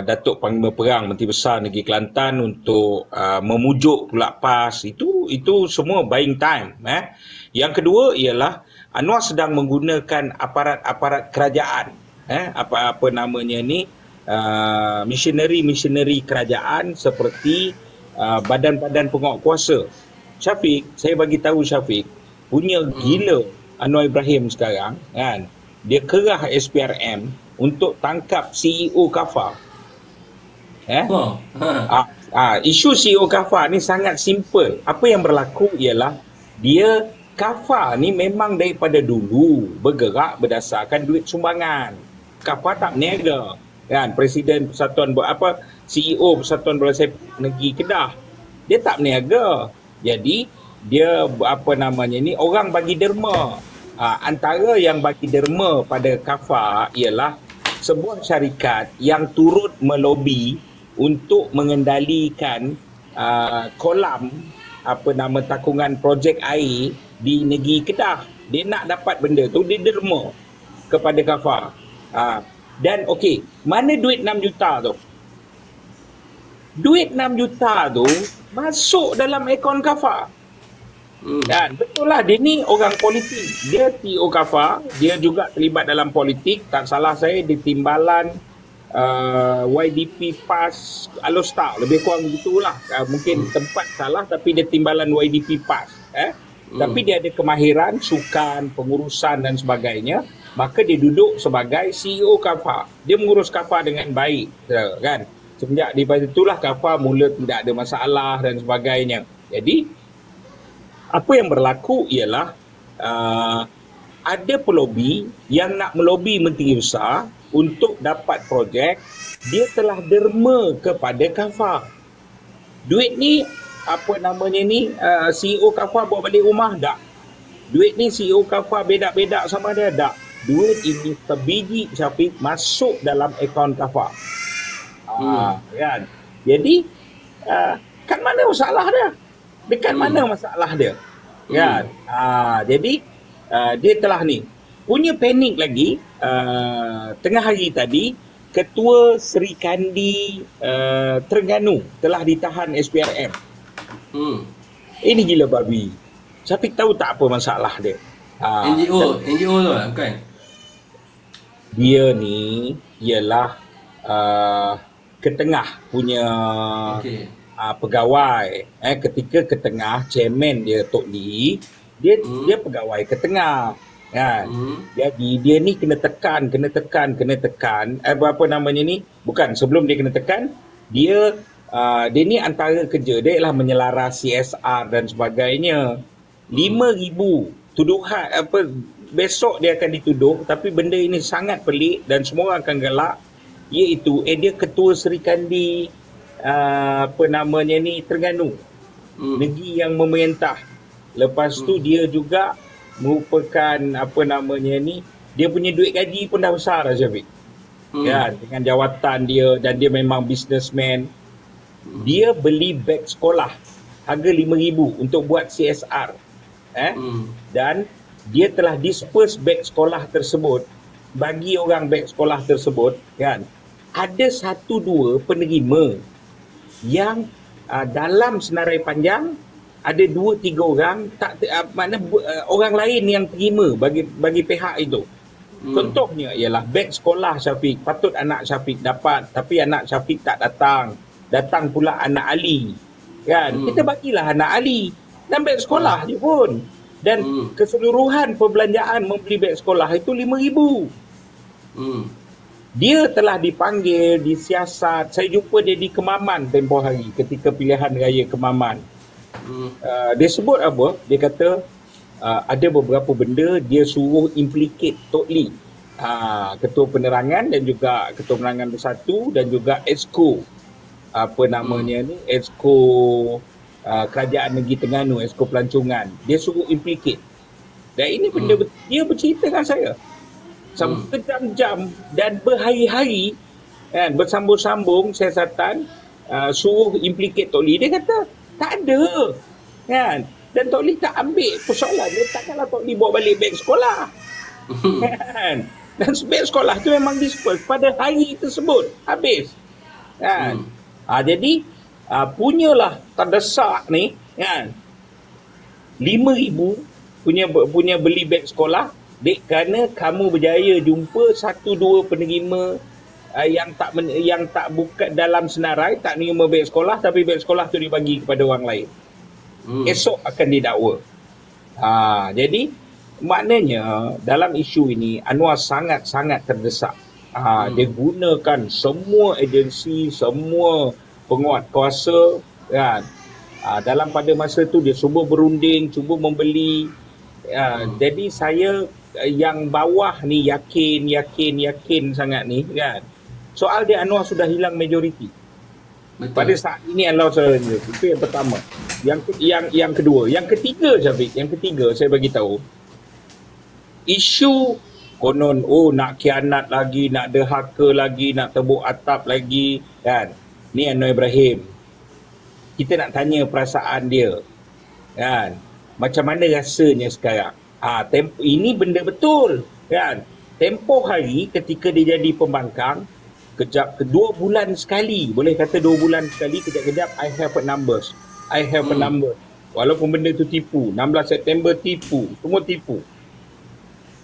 Datuk Panglima Perang Menteri Besar Negeri Kelantan untuk memujuk pula PAS. Itu semua buying time. Yang kedua ialah Anwar sedang menggunakan aparat-aparat kerajaan, missionary kerajaan seperti badan-badan penguat kuasa. Syafiq, saya bagi tahu Syafiq, punya gila Anwar Ibrahim sekarang, kan? Dia kerah SPRM untuk tangkap CEO Kafar. Isu CEO Kafar ni sangat simple. Apa yang berlaku ialah Kafar ni memang daripada dulu bergerak berdasarkan duit sumbangan. Kafar tak berniaga. Kan, Presiden Persatuan CEO Persatuan Bola Sepak Negeri Kedah, dia tak berniaga. Jadi dia orang bagi derma. Antara yang bagi derma pada Kafar ialah sebuah syarikat yang turut melobi untuk mengendalikan kolam takungan projek air di negeri Kedah. Dia nak dapat benda tu, dia derma kepada Kafar. Dan okey, mana duit 6 juta tu? Duit 6 juta tu masuk dalam akaun Kafar. Dan betul lah, dia ni orang politik. Dia CEO Kafar, dia juga terlibat dalam politik. Tak salah saya, di timbalan YDP PAS Alostar, lebih kurang begitulah. Mungkin tempat salah, tapi dia timbalan YDP PAS. Tapi dia ada kemahiran sukan, pengurusan dan sebagainya. Maka dia duduk sebagai CEO Kafar. Dia mengurus Kafar dengan baik, kan? Semenjak daripada itulah Kafar mula tidak ada masalah dan sebagainya. Jadi apa yang berlaku ialah ada pelobi yang nak melobi Menteri Besar untuk dapat projek. Dia telah derma kepada Kafar. Duit ni CEO Kafar bawa balik rumah? Tak. Duit ni CEO Kafar bedak-bedak sama dia? Tak. Duit ini sebiji Syafiq masuk dalam akaun Kafar. Kan? Jadi kan mana masalah dia? Dekat mana masalah dia? Kan? Jadi dia telah ni punya panik lagi. Tengah hari tadi Ketua Seri Kandi Terengganu telah ditahan SPRM. Ini gila babi. Syafiq tahu tak apa masalah dia? NGO tu lah, bukan? Dia ni ialah ketengah punya pegawai. Ketika ketengah, chairman dia Tok Lee, dia pegawai ketengah. Kan? Jadi dia ni kena tekan. Bukan, sebelum dia kena tekan, dia ni antara kerja dia ialah menyelaras CSR dan sebagainya. 5,000 tuduhan besok dia akan dituduh, tapi benda ini sangat pelik dan semua orang akan gelak, iaitu dia Ketua Seri Kandi Terengganu, negeri yang memerintah. Lepas tu dia juga merupakan dia punya duit gaji pun dah besar dah, Syafiq. Ya, dengan jawatan dia, dan dia memang businessman. Dia beli beg sekolah harga 5,000 untuk buat CSR. Dan dia telah disperse beg sekolah tersebut, bagi orang beg sekolah tersebut, kan? Ada 1-2 penerima yang dalam senarai panjang ada 2-3 orang orang lain yang terima bagi pihak itu. Contohnya ialah beg sekolah Syafiq, patut anak Syafiq dapat, tapi anak Syafiq tak datang. Datang pula anak Ali. Kan? Kita bagilah anak Ali dan beg sekolah je pun. Dan keseluruhan perbelanjaan membeli beg sekolah itu 5,000. Dia telah dipanggil, disiasat. Saya jumpa dia di Kemaman tempoh hari ketika pilihan raya Kemaman. Dia sebut apa? Dia kata ada beberapa benda dia suruh implicate Tok Lee, Ketua Penerangan dan juga Ketua Penerangan Bersatu, dan juga Exco Exco Kerajaan Negeri Terengganu, Exco Pelancongan. Dia suruh implicate. Dan ini benda dia bercerita dengan saya sampai berjam-jam dan berhari-hari, kan, bersambung-sambung siasatan suruh implicate Tok Lee. Dia kata tak ada, kan. Dan Tok Lee tak ambil persoalan dia. Takkanlah Tok Lee bawa balik beg sekolah. Kan? Dan beg sekolah tu memang disperse pada hari tersebut. Habis. Kan? Jadi punyalah terdesak ni, kan, 5,000 punya beli beg sekolah, dek, kerana kamu berjaya jumpa 1-2 penerima yang tak buka dalam senarai, tak menerima beg sekolah, tapi beg sekolah tu dibagi kepada orang lain. Esok akan didakwa. Jadi maknanya dalam isu ini Anwar sangat-sangat terdesak. Dia gunakan semua agensi, semua penguat kuasa, kan. Dalam pada masa tu dia cuba berunding, cuba membeli. Jadi saya yang bawah ni yakin sangat ni, kan. Soal dia Anwar sudah hilang majoriti. Betul. Pada saat ini Anwar sudah hilang. Itu yang pertama. Yang kedua, yang ketiga Syafiq, saya bagi tahu. Isu konon nak khianat lagi, nak derhaka lagi, nak tebuk atap lagi, kan. Ni Anwar Ibrahim. Kita nak tanya perasaan dia, kan. Macam mana rasanya sekarang? Ini benda betul, kan. Tempoh hari ketika dia jadi pembangkang, kejap 2 bulan sekali, boleh kata 2 bulan sekali, kejap-kejap I have a number. Walaupun benda tu tipu, 16 September tipu, semua tipu.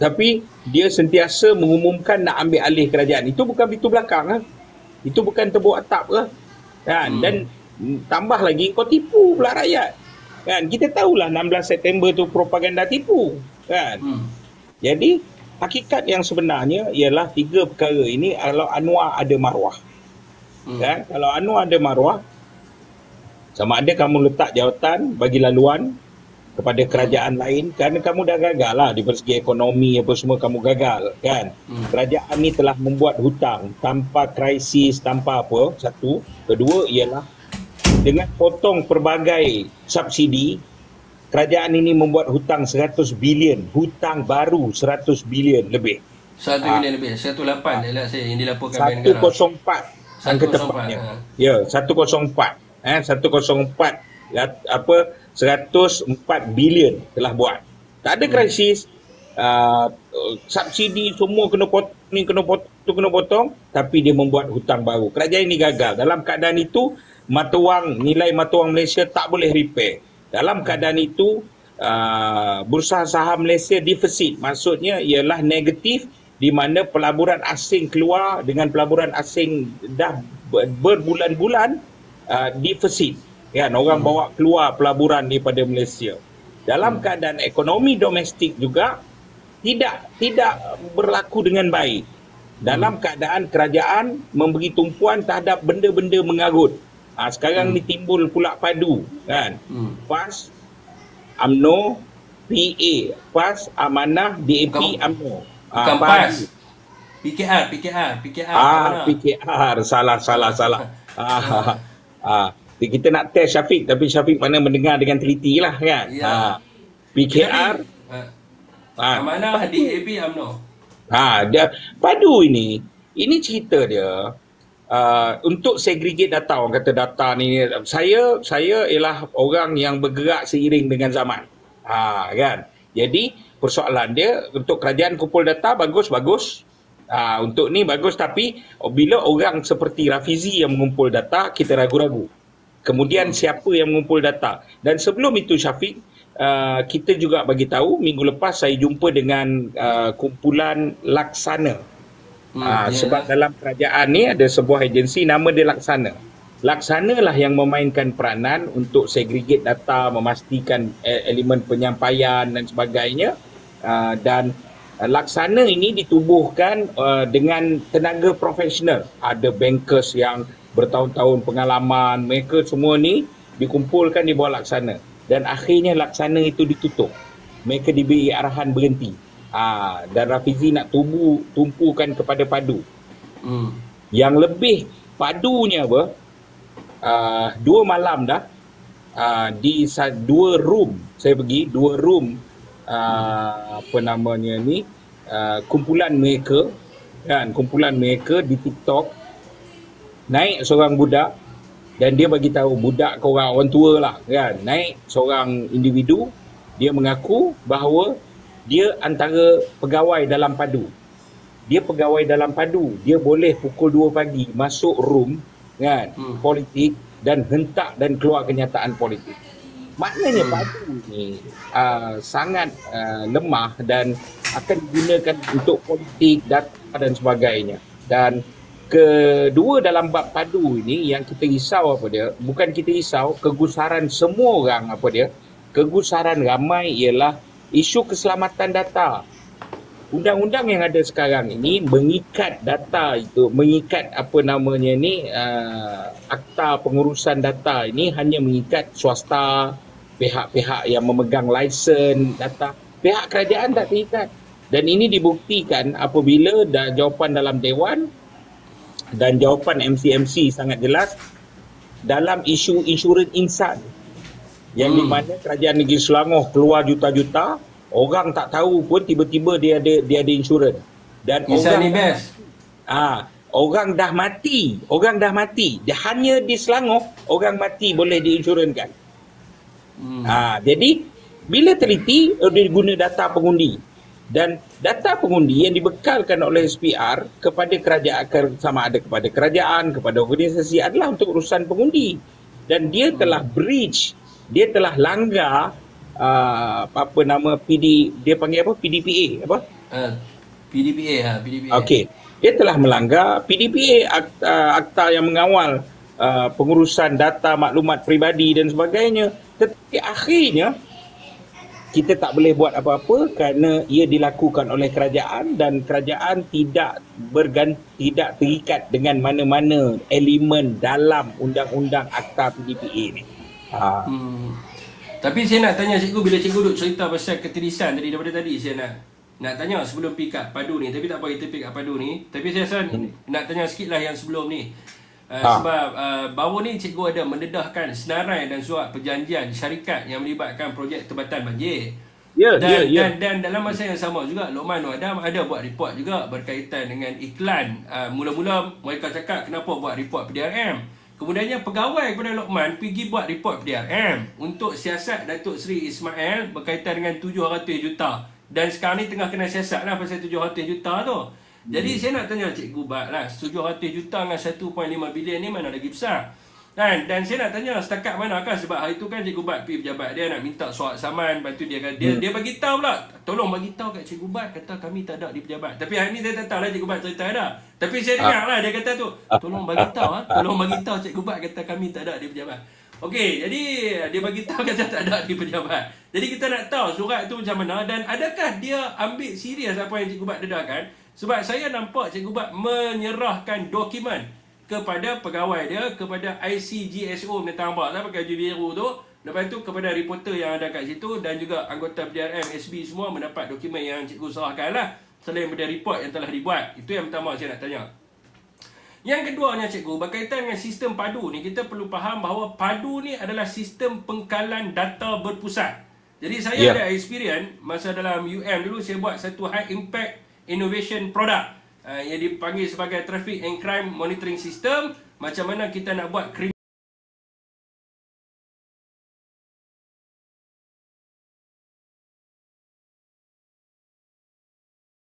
Tapi dia sentiasa mengumumkan nak ambil alih kerajaan. Itu bukan pintu belakang, itu bukan tebuk atap, kan. Dan tambah lagi kau tipu pula rakyat, kan. Kita tahulah 16 September tu propaganda tipu, kan. Jadi hakikat yang sebenarnya ialah 3 perkara ini. Kalau Anwar ada maruah, kan. Kalau Anwar ada maruah, sama ada kamu letak jawatan bagi laluan kepada kerajaan lain, kerana kamu dah gagal lah di segi ekonomi apa semua, kamu gagal, kan. Kerajaan ni telah membuat hutang tanpa krisis, tanpa apa. Satu. Kedua ialah dengan potong pelbagai subsidi, kerajaan ini membuat hutang 100 bilion, hutang baru 100 bilion lebih. 100 bilion lebih, 108 ialah saya yang dilaporkan Bank Negara. 104 angka tepatnya. Ya, 104. 104 104 bilion telah buat. Tak ada krisis. Subsidi semua kena potong, tapi dia membuat hutang baru. Kerajaan ini gagal. Dalam keadaan itu, nilai mata wang Malaysia tak boleh repair. Dalam keadaan itu, bursa saham Malaysia defisit. Maksudnya ialah negatif, di mana pelaburan asing keluar, dengan pelaburan asing dah berbulan-bulan defisit. Kan, orang bawa keluar pelaburan daripada Malaysia. Dalam keadaan ekonomi domestik juga tidak berlaku dengan baik. Dalam keadaan kerajaan memberi tumpuan terhadap benda-benda mengarut. Sekarang ni timbul pula padu, kan. PAS, UMNO, PA, PAS, Amanah, DAP, UMNO. Bukan PAS. PKR. PKR. Salah. Kita nak test Syafiq, tapi Syafiq mana mendengar dengan teliti lah, kan. Ya. PKR. Amanah, DAP, UMNO. Dia padu ini. Ini cerita dia. Untuk segregate data, orang kata data ni, saya ialah orang yang bergerak seiring dengan zaman, kan. Jadi persoalan dia, untuk kerajaan kumpul data bagus, untuk ni bagus, tapi bila orang seperti Rafizi yang mengumpul data, kita ragu-ragu. Kemudian siapa yang mengumpul data? Dan sebelum itu Syafiq, kita juga bagi tahu, minggu lepas saya jumpa dengan kumpulan Laksana. Sebab dalam kerajaan ni ada sebuah agensi nama dia Laksana. Laksana lah yang memainkan peranan untuk segregate data, memastikan elemen penyampaian dan sebagainya. Dan Laksana ini ditubuhkan dengan tenaga profesional. Ada bankers yang bertahun-tahun pengalaman, mereka semua ni dikumpulkan di bawah Laksana. Dan akhirnya Laksana itu ditutup. Mereka diberi arahan berhenti. Dan Rafizi nak tumpukan kepada padu. Yang lebih padunya apa? 2 malam dah, di 2 room saya pergi, 2 room kumpulan mereka, kan, kumpulan mereka di TikTok. Naik seorang budak dan dia bagi tahu, budak ke orang tua lah, kan. Naik seorang individu, dia mengaku bahawa dia antara pegawai dalam padu. Dia pegawai dalam padu. Dia boleh pukul 2 pagi masuk room, kan, politik, dan hentak dan keluar kenyataan politik. Maknanya padu ni sangat lemah dan akan digunakan untuk politik, data dan sebagainya. Dan kedua dalam bab padu ini yang kita risau apa dia? Bukan kita risau, kegusaran semua orang apa dia? Kegusaran ramai ialah isu keselamatan data. undang-undang yang ada sekarang ini mengikat data itu, mengikat apa namanya ni, akta pengurusan data ini hanya mengikat swasta, pihak-pihak yang memegang lesen data. Pihak kerajaan tak terikat. Dan ini dibuktikan apabila jawapan dalam Dewan dan jawapan MCMC sangat jelas dalam isu insurans insan yang di mana kerajaan negeri Selangor keluar juta-juta, orang tak tahu pun tiba-tiba dia ada insurans. Dan Insan ni best. Orang dah mati. Dia hanya di Selangor orang mati boleh diinsurankan. Jadi bila teliti dia guna data pengundi, dan data pengundi yang dibekalkan oleh SPR kepada kerajaan, sama ada kepada kerajaan, kepada organisasi, adalah untuk urusan pengundi. Dan dia telah breach, dia telah langgar apa nama dia panggil apa, PDPA apa? PDPA. Okey. Dia telah melanggar PDPA, akta yang mengawal pengurusan data maklumat peribadi dan sebagainya. Tetapi akhirnya kita tak boleh buat apa-apa kerana ia dilakukan oleh kerajaan, dan kerajaan tidak terikat dengan mana-mana elemen dalam undang-undang akta PDPA ni. Tapi saya nak tanya cikgu, bila cikgu duk cerita pasal keterisan daripada tadi, saya nak tanya sebelum pick up padu ni, tapi tak apa kita pick up padu ni. Tapi saya rasa nak tanya sikit lah yang sebelum ni. Sebab baru ni cikgu ada mendedahkan senarai dan surat perjanjian syarikat yang melibatkan projek tebatan banjir. Dan dalam masa yang sama juga Lokman Nur Adam ada buat report juga berkaitan dengan iklan. Mula-mula mereka cakap kenapa buat report PDRM. Kemudiannya pegawai kepada Lokman pergi buat report PDRM untuk siasat Datuk Seri Ismail berkaitan dengan 700 juta. Dan sekarang ni tengah kena siasat lah pasal 700 juta tu. Jadi saya nak tanya Cikgu Bat lah, 700 juta dengan 1.5 bilion ni mana lagi besar? Dan saya nak tanya setakat manakah, sebab hari tu kan Cikgu Bat pergi pejabat dia nak minta surat saman, lepas tu dia bagi tahu pula, tolong bagi tahu kat Cikgu Bat, kata kami tak ada di pejabat. Tapi hari ni saya tak tahu lah Cikgu Bat cerita ada. Tapi saya dengar lah dia kata tu, tolong bagi tahu Cikgu Bat kata kami tak ada di pejabat. Okey, jadi dia bagi tahu kata tak ada di pejabat. Jadi kita nak tahu surat tu macam mana, dan adakah dia ambil serius apa yang Cikgu Bat dedahkan? Sebab saya nampak Cikgu Bat menyerahkan dokumen kepada pegawai dia, kepada ICGSO Netambak lah, pakai baju biru tu. Lepas tu kepada reporter yang ada kat situ, dan juga anggota PDRM, SB semua mendapat dokumen yang Cikgu serahkan lah, selain daripada report yang telah dibuat. Itu yang pertama saya nak tanya. Yang keduanya Cikgu, berkaitan dengan sistem padu ni, kita perlu faham bahawa padu ni adalah sistem pengkalan data berpusat. Jadi saya ada experience masa dalam UM dulu, saya buat satu high impact innovation product yang dipanggil sebagai Traffic and Crime Monitoring System. Macam mana kita nak buat